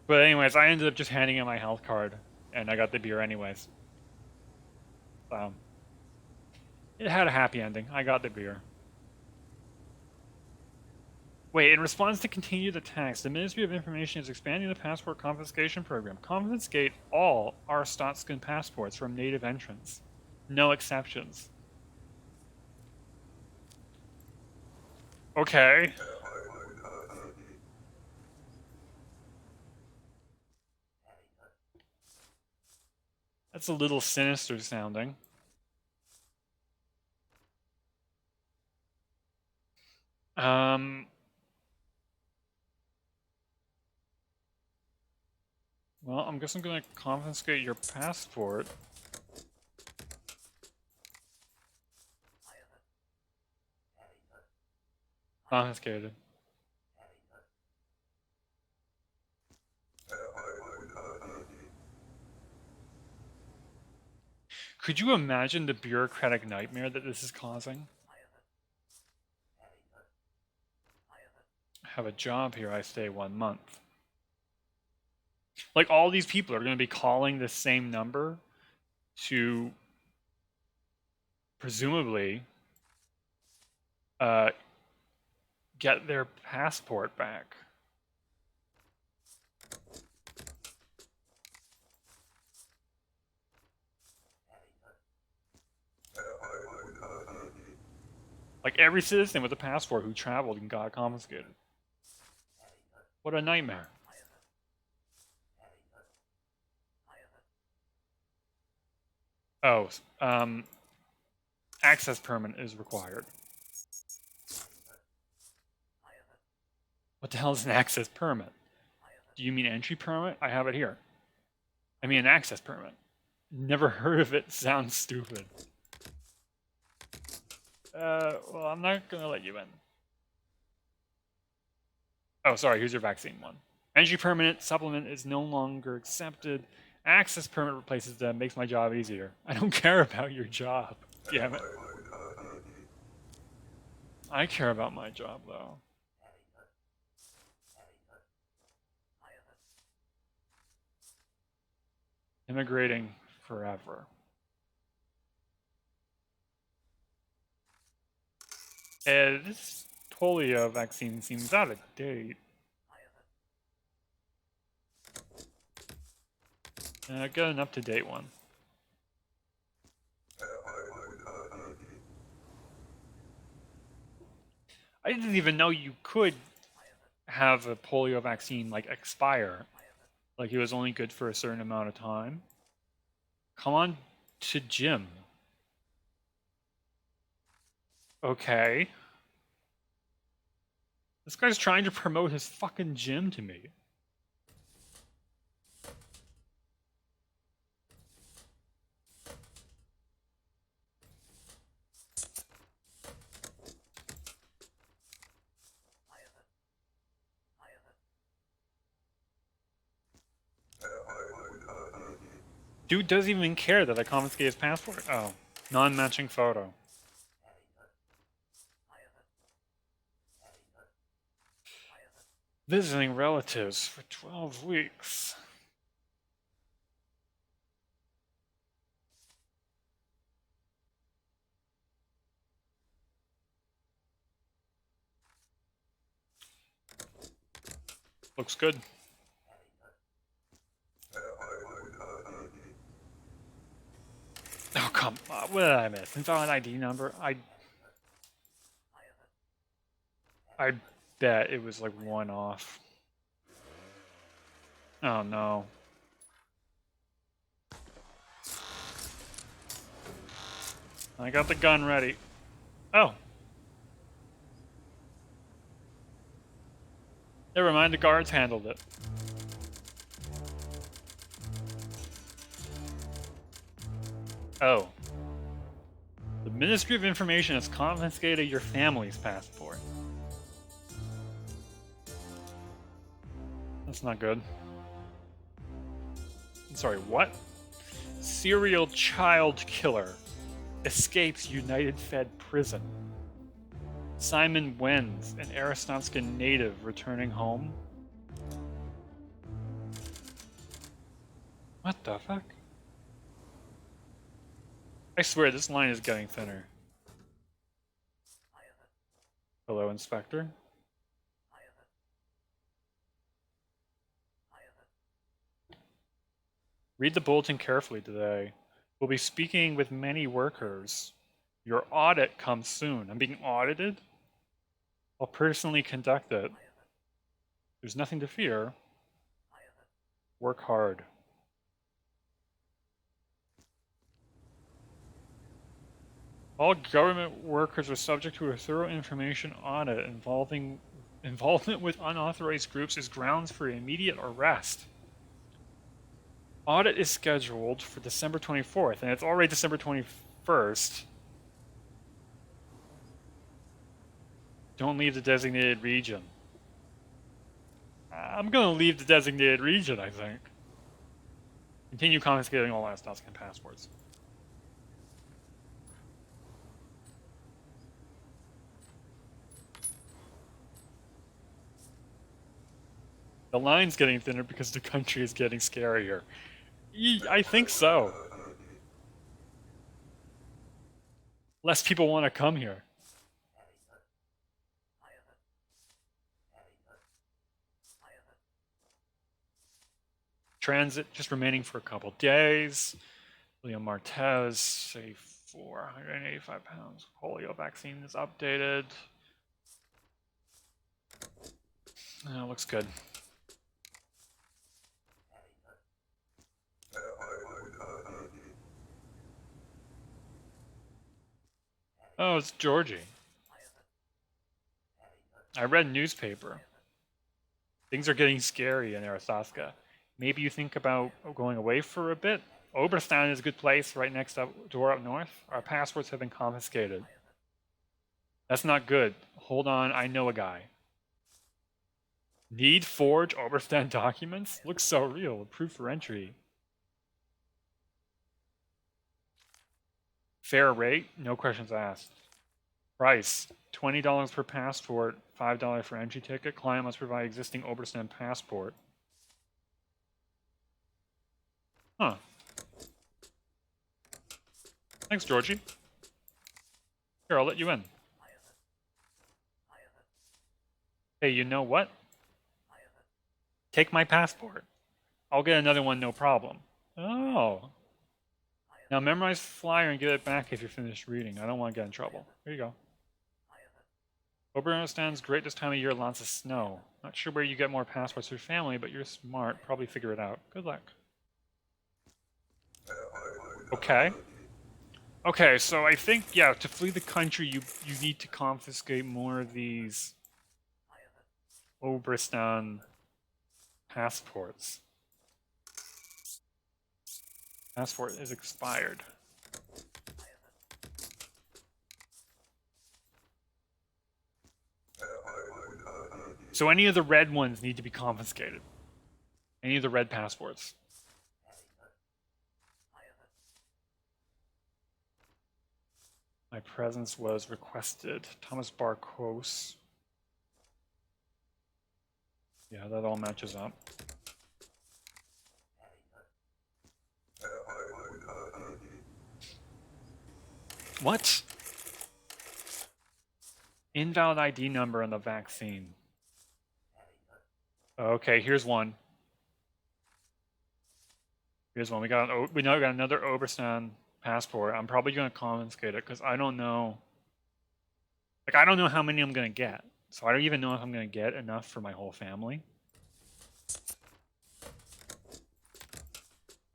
But anyways, I ended up just handing in my health card, and I got the beer anyways. So it had a happy ending. I got the beer. Wait, in response to continued attacks, the Ministry of Information is expanding the passport confiscation program. Confiscate all Arstotzkan passports from native entrants. No exceptions. Okay. That's a little sinister sounding. Well, I'm guessing I'm gonna confiscate your passport. Confiscated. Could you imagine the bureaucratic nightmare that this is causing? I have a job here, I stay 1 month. Like, all these people are going to be calling the same number to presumably get their passport back. Like, every citizen with a passport who traveled and got confiscated. What a nightmare. Oh, access permit is required. What the hell is an access permit? Do you mean entry permit? I have it here. I mean an access permit. Never heard of it. Sounds stupid. Well, I'm not gonna let you in. Oh, sorry, here's your vaccine one. Entry permit supplement is no longer accepted. Access permit replaces them, makes my job easier. I don't care about your job. Damn it. I care about my job, though. Immigrating forever. This polio vaccine seems out of date. Get an up-to-date one. I didn't even know you could have a polio vaccine, like, expire. Like, it was only good for a certain amount of time. Come on to gym. Okay. This guy's trying to promote his fucking gym to me. Dude doesn't even care that I confiscate his passport. Oh, Non-matching photo. Visiting relatives for 12 weeks. Looks good. Oh, come on. What did I miss? Invalid ID number? I bet it was like one off. Oh no. I got the gun ready. Oh. Never mind, the guards handled it. Oh. The Ministry of Information has confiscated your family's passport. That's not good. I'm sorry, what? Serial child killer escapes United Fed prison. Simon Wenz, an Arstotzka native returning home. What the fuck? I swear this line is getting thinner. Hello, Inspector. Read the bulletin carefully today. We'll be speaking with many workers. Your audit comes soon. I'm being audited? I'll personally conduct it. There's nothing to fear. Work hard. All government workers are subject to a thorough information audit. Involvement with unauthorized groups is grounds for immediate arrest. Audit is scheduled for December 24th, and it's already December 21st. Don't leave the designated region. I'm gonna leave the designated region, I think. Continue confiscating all Arstotzkan passports. The line's getting thinner because the country is getting scarier. I think so. Less people want to come here. Transit just remaining for a couple days. William Martez, say 485 pounds. Polio vaccine is updated. Looks good. Oh, it's Georgie. I read newspaper. Things are getting scary in Arstotzka. Maybe you think about going away for a bit? Oberstein is a good place right next door up north. Our passports have been confiscated. That's not good. Hold on, I know a guy. Need forge Oberstein documents? Looks so real. Proof for entry. Fair rate? No questions asked. Price: $20 per passport, $5 for entry ticket. Client must provide existing Oberstein passport. Huh. Thanks, Georgie. Here, I'll let you in. Hey, you know what? Take my passport. I'll get another one, no problem. Oh. Now memorize the flyer and give it back if you're finished reading. I don't want to get in trouble. Here you go. Oberstein's great this time of year, lots of snow. Not sure where you get more passports for your family, but you're smart. Probably figure it out. Good luck. Okay. Okay, so I think, yeah, to flee the country, you need to confiscate more of these Oberstein passports. Passport is expired. So any of the red ones need to be confiscated. Any of the red passports. My presence was requested. Thomas Barcos. Yeah, that all matches up. What? Invalid ID number on the vaccine. Okay, here's one. Here's one. We got another Oberstan passport. I'm probably gonna confiscate it because I don't know. Like I don't know how many I'm gonna get. So I don't even know if I'm gonna get enough for my whole family.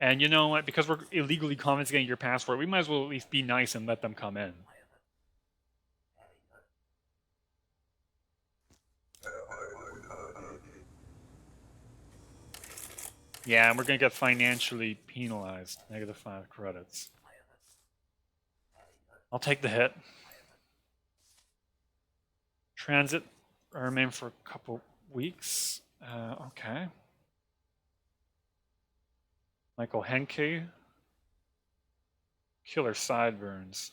And you know what? Because we're illegally confiscating your passport, we might as well at least be nice and let them come in. Yeah, and we're gonna get financially penalized. -5 credits. I'll take the hit. Transit remain for a couple weeks. Okay. Michael Henke. Killer sideburns.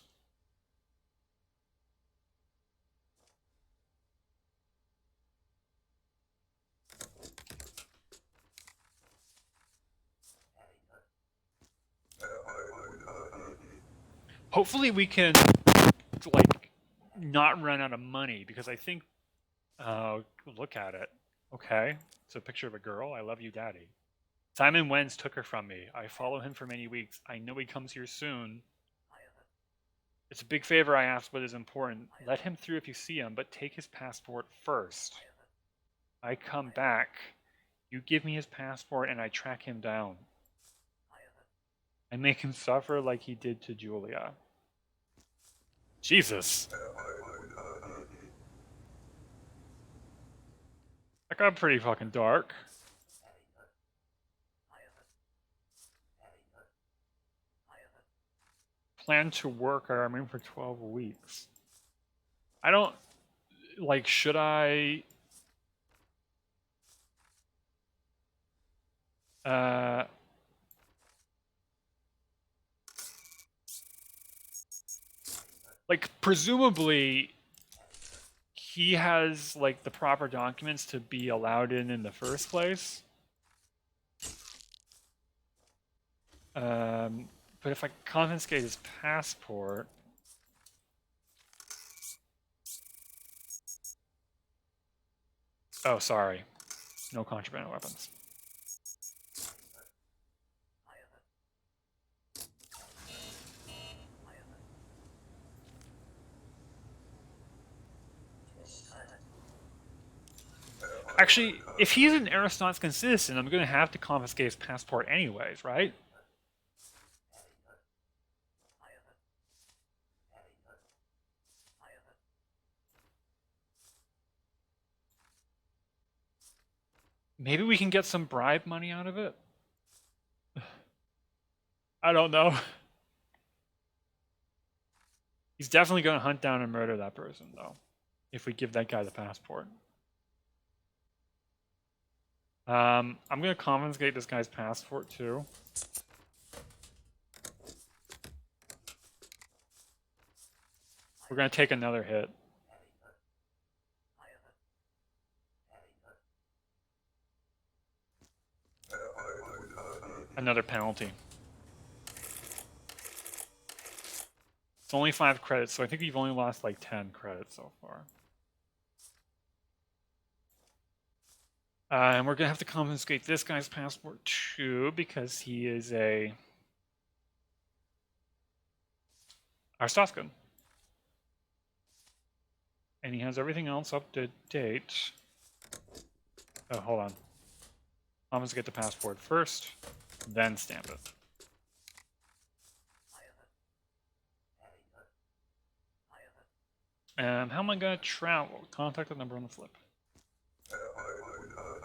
Hopefully we can like not run out of money because I think look at it. Okay. It's a picture of a girl. I love you, Daddy. Simon Wenz took her from me. I follow him for many weeks. I know he comes here soon. It's a big favor I ask, but is important. Let him through if you see him, but take his passport first. I come back. You give me his passport and I track him down. I make him suffer like he did to Julia. Jesus. That got pretty fucking dark. Plan to work our army for 12 weeks. I don't... Like, should I... Like, presumably, he has, like, the proper documents to be allowed in the first place. But if I confiscate his passport... Oh, sorry. No contraband weapons. Actually, if he's an Aristotelian citizen, I'm going to have to confiscate his passport anyways, right? Maybe we can get some bribe money out of it? I don't know. He's definitely going to hunt down and murder that person, though, if we give that guy the passport. I'm going to confiscate this guy's passport, too. We're going to take another hit. Another penalty. It's only 5 credits, so I think we've only lost like 10 credits so far. And we're going to have to confiscate this guy's passport too, because he is a Arstotzkan. And he has everything else up to date. Oh, hold on. Confiscate the passport first, then stamp it. How am I going to travel? Contact the number on the flip.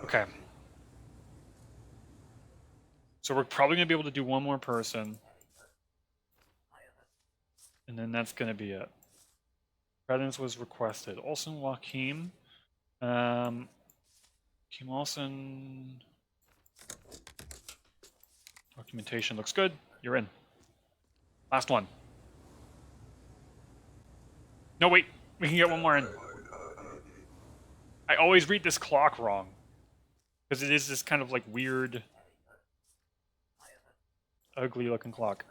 Okay. So we're probably going to be able to do one more person. And then that's going to be it. Presence was requested. Olsen Joachim. Kim Olsen. Documentation looks good. You're in. Last one. No, wait. We can get one more in. I always read this clock wrong. Because it is this kind of like weird, ugly looking clock.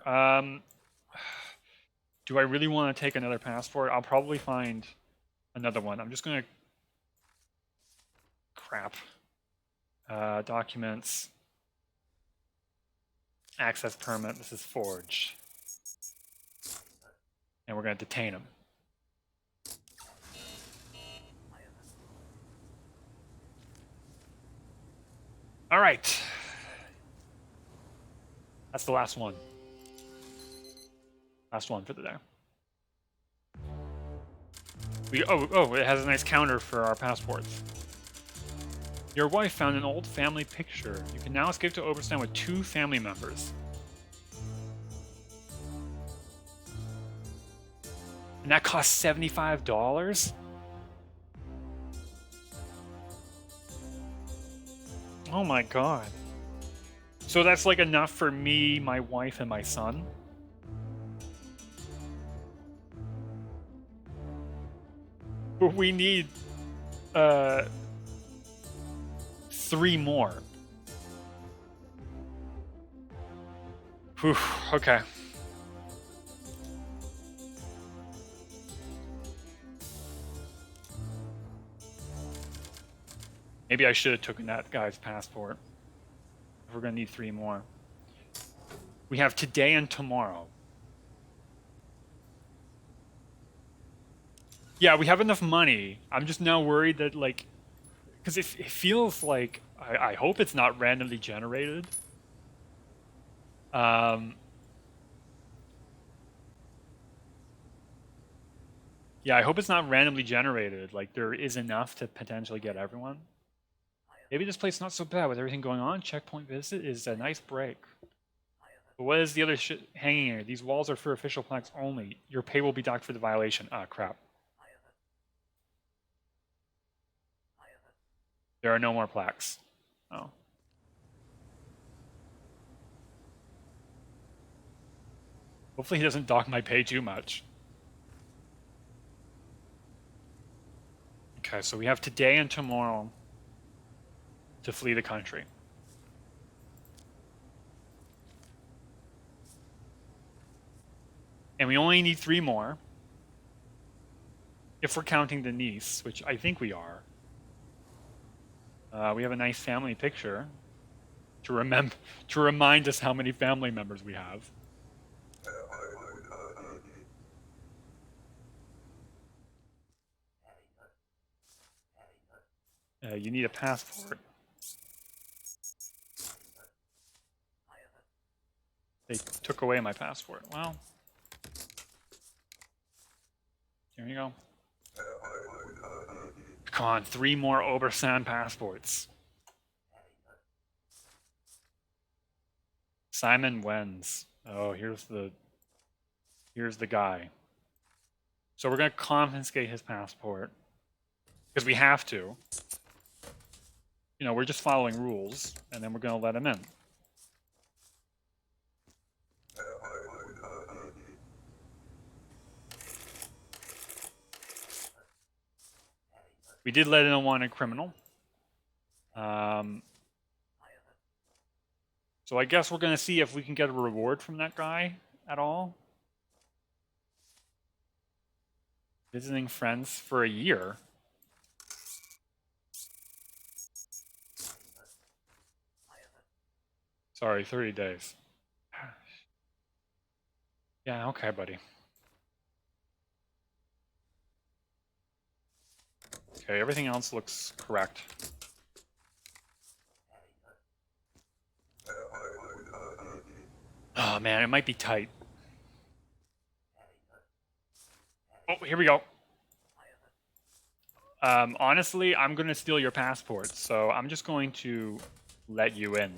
Do I really want to take another passport? I'll probably find another one. I'm just going to... Crap. Documents. Access permit. This is Forge. And we're going to detain him. All right. That's the last one. Last one for the day. Oh, it has a nice counter for our passports. Your wife found an old family picture. You can now escape to Oberstan with 2 family members. And that costs $75? Oh my god. So that's like enough for me, my wife, and my son? But we need 3 more. Whew, okay. Maybe I should have taken that guy's passport. If we're gonna need 3 more. We have today and tomorrow. Yeah, we have enough money. I'm just now worried that, like... Because it feels like... I hope it's not randomly generated. Yeah, I hope it's not randomly generated. Like, there is enough to potentially get everyone. Maybe this place is not so bad with everything going on. Checkpoint visit is a nice break. But what is the other shit hanging here? These walls are for official plaques only. Your pay will be docked for the violation. Ah, crap. There are no more plaques. Oh. Hopefully he doesn't dock my pay too much. Okay, so we have today and tomorrow to flee the country. And we only need 3 more. If we're counting the niece, which I think we are. We have a nice family picture to remind us how many family members we have. You need a passport. They took away my passport. Well, here you go. Come on, 3 more Obersand passports. Simon Wenz. Oh, here's the guy. So we're gonna confiscate his passport because we have to. You know, we're just following rules, and then we're gonna let him in. We did let in a wanted criminal. So I guess we're going to see if we can get a reward from that guy at all. Visiting friends for a year. Sorry, 30 days. Yeah, okay, buddy. Okay, everything else looks correct. Oh man, it might be tight. Oh, here we go. Honestly, I'm gonna steal your passport, so I'm just going to let you in.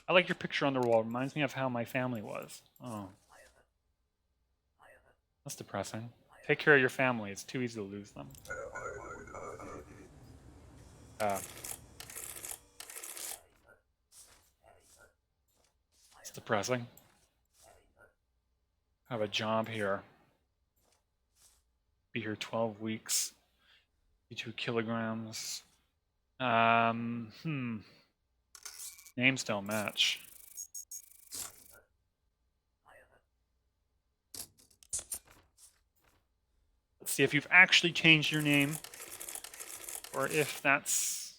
I like your picture on the wall. Reminds me of how my family was. Oh. That's depressing. Take care of your family. It's too easy to lose them. It's depressing. I have a job here. Be here 12 weeks. 2 kilograms. Names don't match. Let's see if you've actually changed your name. Or if that's...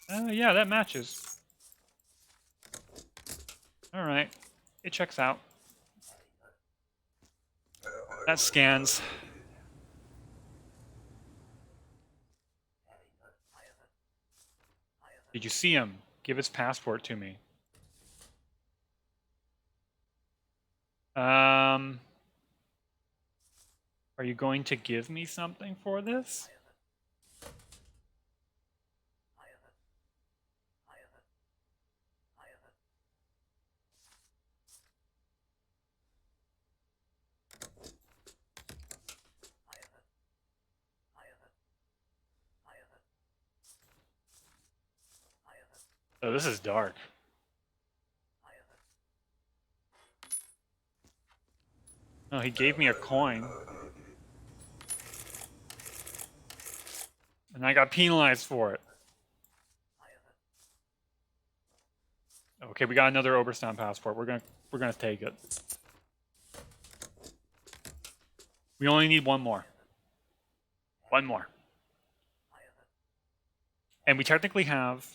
yeah, that matches. Alright. It checks out. That scans. Did you see him? Give his passport to me. Are you going to give me something for this? Oh, this is dark. Oh, he gave me a coin. And I got penalized for it. Okay, we got another Oberstan passport. We're gonna take it. We only need one more. One more. And we technically have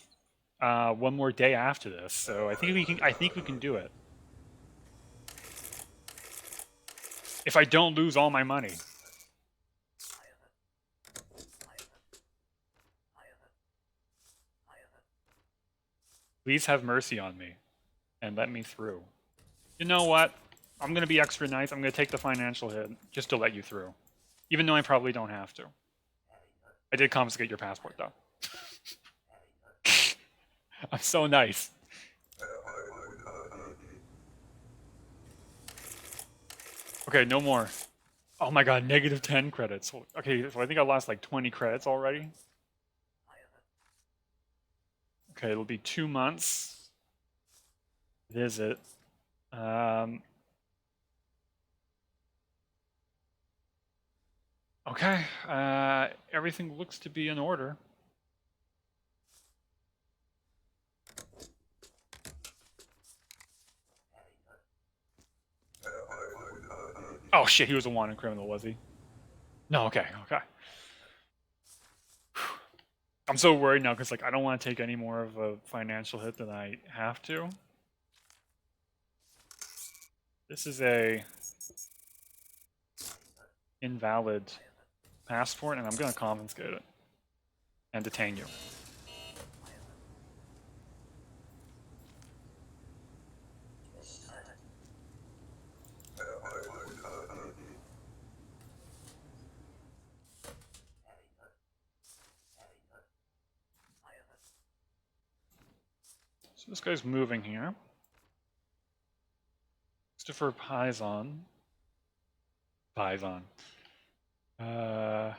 one more day after this, so I think we can do it. If I don't lose all my money. Please have mercy on me and let me through. You know what? I'm going to be extra nice. I'm going to take the financial hit just to let you through. Even though I probably don't have to. I did confiscate your passport, though. I'm so nice. Okay, no more. Oh my god, negative 10 credits. Okay, so I think I lost like 20 credits already. Okay, it'll be 2 months. Visit. Okay, everything looks to be in order. Oh shit, he was a wanted criminal, was he? No, okay, okay. I'm so worried now because like I don't want to take any more of a financial hit than I have to. This is a invalid passport, and I'm going to confiscate it and detain you. So this guy's moving here. Christopher Pizon. Pizon. Okay,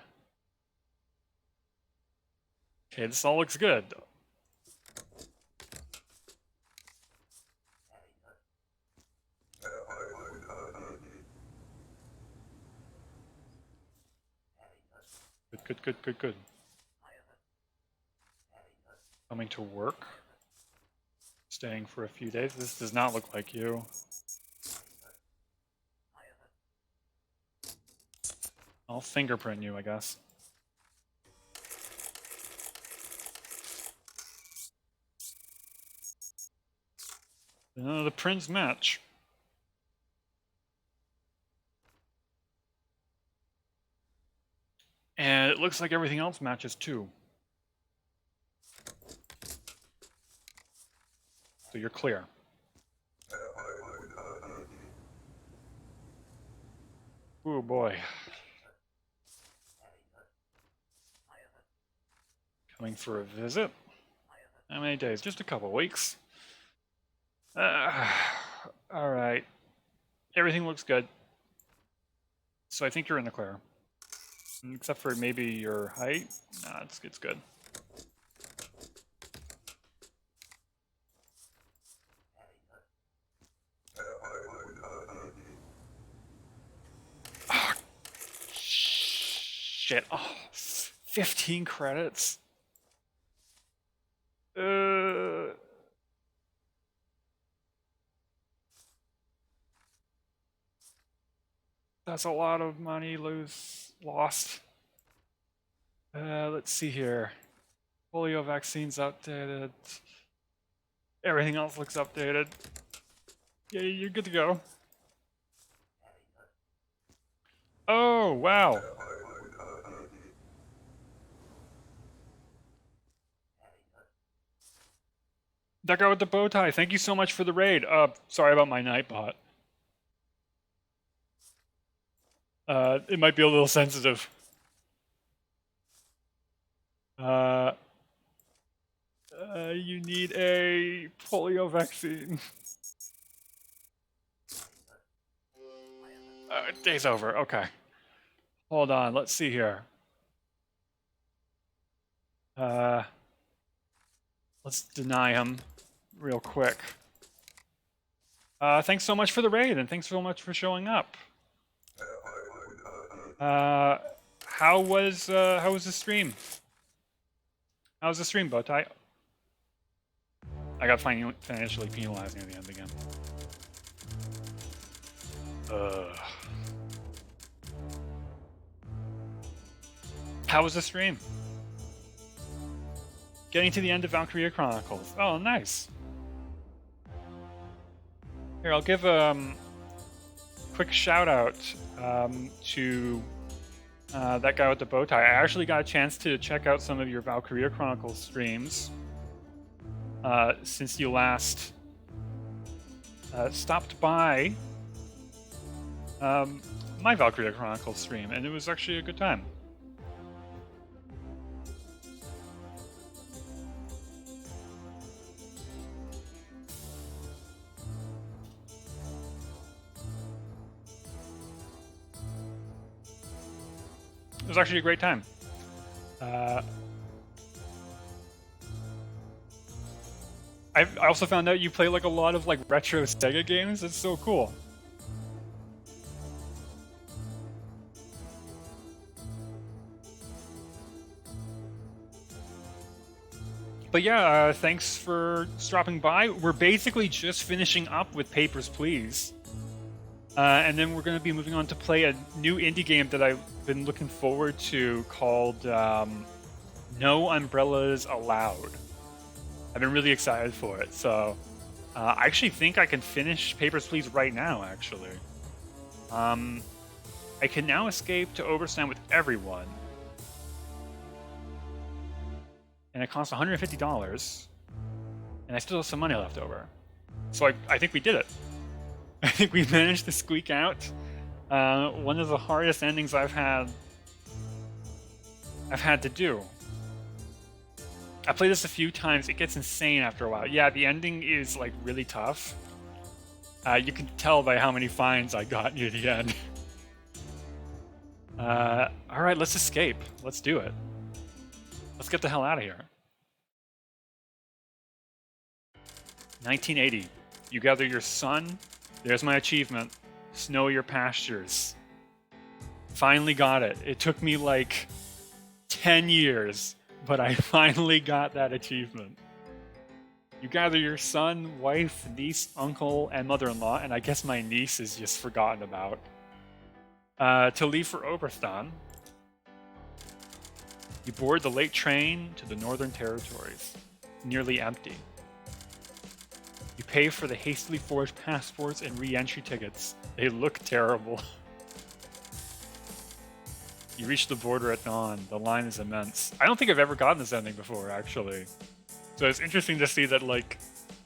this all looks good. Good. Coming to work. Staying for a few days. This does not look like you. I'll fingerprint you, I guess. The prints match. And it looks like everything else matches too. So you're clear. Oh boy. Coming for a visit. How many days? Just a couple weeks. Alright. Everything looks good. So I think you're in the clear. Except for maybe your height. Nah, it's good. shit. Oh, 15 credits. That's a lot of money lost. Let's see here. Polio vaccine's updated. Everything else looks updated. Yeah, you're good to go. Oh, wow. That guy with the bow tie, thank you so much for the raid. Sorry about my Nightbot. It might be a little sensitive. You need a polio vaccine. Day's over, okay. Hold on, let's see here. Let's deny him real quick. Thanks so much for the raid, and thanks so much for showing up. How was the stream? How was the stream, Bowtie? I got financially penalized near the end again. How was the stream? Getting to the end of Valkyria Chronicles. Oh, nice. Here, I'll give a quick shout out to that guy with the bow tie. I actually got a chance to check out some of your Valkyria Chronicles streams since you last stopped by my Valkyria Chronicles stream, and it was actually a good time. It was actually a great time. I also found out you play like a lot of like retro Sega games. It's so cool. But yeah, thanks for stopping by. We're basically just finishing up with Papers, Please. And then we're going to be moving on to play a new indie game that I've been looking forward to called No Umbrellas Allowed. I've been really excited for it. So I actually think I can finish Papers, Please right now, actually. I can now escape to Oberstein with everyone. And it costs $150. And I still have some money left over. So I think we did it. I think we managed to squeak out one of the hardest endings I've had to do. I played this a few times. It gets insane after a while. Yeah, the ending is like really tough. You can tell by how many fines I got near the end. All right, let's escape. Let's do it. Let's get the hell out of here. 1980. You gather your son. There's my achievement. Snow your pastures. Finally got it. It took me like 10 years, but I finally got that achievement. You gather your son, wife, niece, uncle, and mother-in-law, and I guess my niece is just forgotten about, to leave for Oberstein. You board the late train to the Northern Territories, nearly empty. You pay for the hastily forged passports and re-entry tickets. They look terrible. You reach the border at dawn. The line is immense. I don't think I've ever gotten this ending before, actually. So it's interesting to see that, like,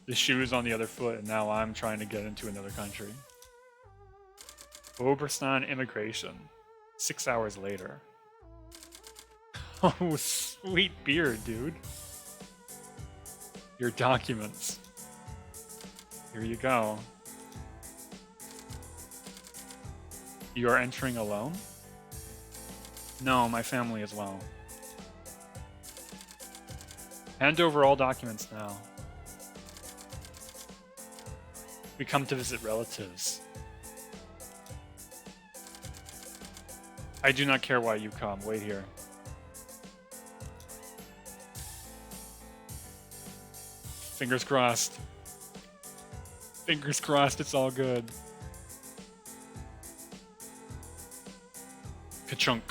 the shoe is on the other foot, and now I'm trying to get into another country. Oberstein immigration. 6 hours later. Oh, sweet beard, dude. Your documents. Here you go. You are entering alone? No, my family as well. Hand over all documents now. We come to visit relatives. I do not care why you come. Wait here. Fingers crossed. Fingers crossed it's all good. Ka-chunk.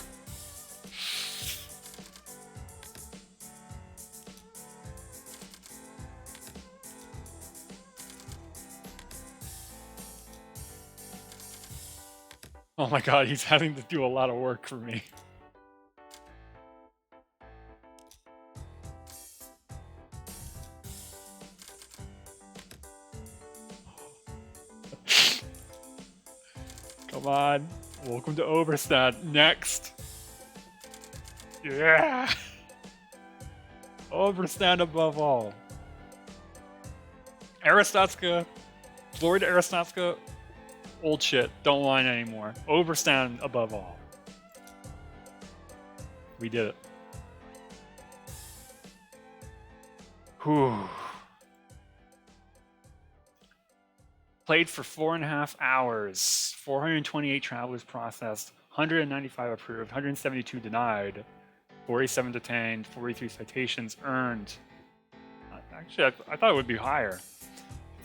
Oh my god, he's having to do a lot of work for me. Come on. Welcome to Overstand. Next. Yeah. Overstand above all. Aristotska. Lord Aristotska. Old shit. Don't whine anymore. Overstand above all. We did it. Whew. Played for 4.5 hours. 428 travelers processed. 195 approved. 172 denied. 47 detained. 43 citations earned. Actually, I thought it would be higher.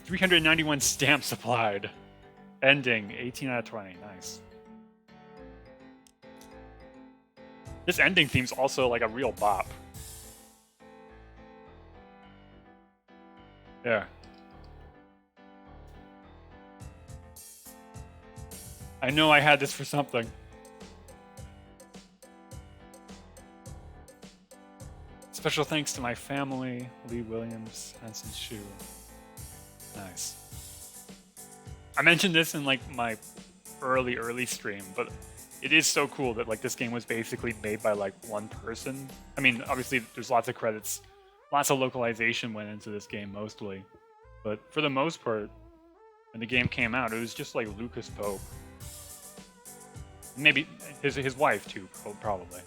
391 stamps applied. Ending 18 out of 20. Nice. This ending theme's also like a real bop. Yeah. I know I had this for something. Special thanks to my family, Lee Williams, Hanson Shu. Nice. I mentioned this in like my early stream, but it is so cool that like this game was basically made by like one person. I mean, obviously there's lots of credits, lots of localization went into this game mostly, but for the most part, when the game came out, it was just like Lucas Pope. Maybe his wife too, probably.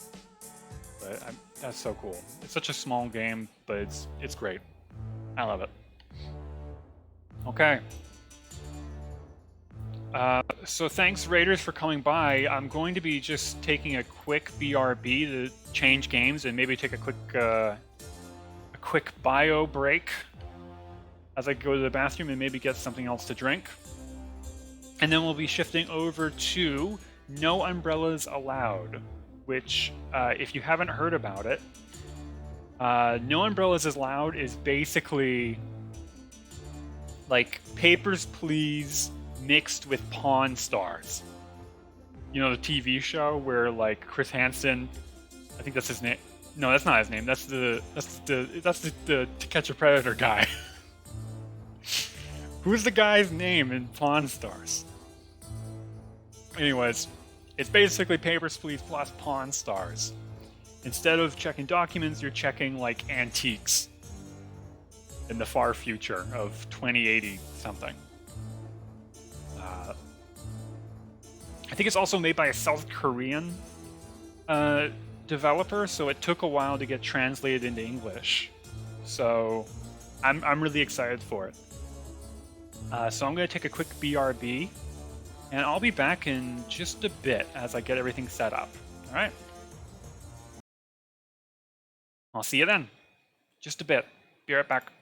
But that's so cool. It's such a small game, but it's great. I love it. Okay. So thanks Raiders for coming by. I'm going to be just taking a quick BRB to change games and maybe take a quick bio break as I go to the bathroom and maybe get something else to drink. And then we'll be shifting over to No Umbrellas Allowed, which, if you haven't heard about it, No Umbrellas Allowed is basically like Papers, Please mixed with Pawn Stars. You know, the TV show where like Chris Hansen, I think that's his name. No, that's not his name. That's the To Catch a Predator guy. Who's the guy's name in Pawn Stars? Anyways, it's basically Papers, Please plus Pawn Stars. Instead of checking documents, you're checking like antiques in the far future of 2080 something. I think it's also made by a South Korean developer, so it took a while to get translated into English. So I'm really excited for it. So I'm going to take a quick BRB, and I'll be back in just a bit as I get everything set up. All right? I'll see you then. Just a bit. Be right back.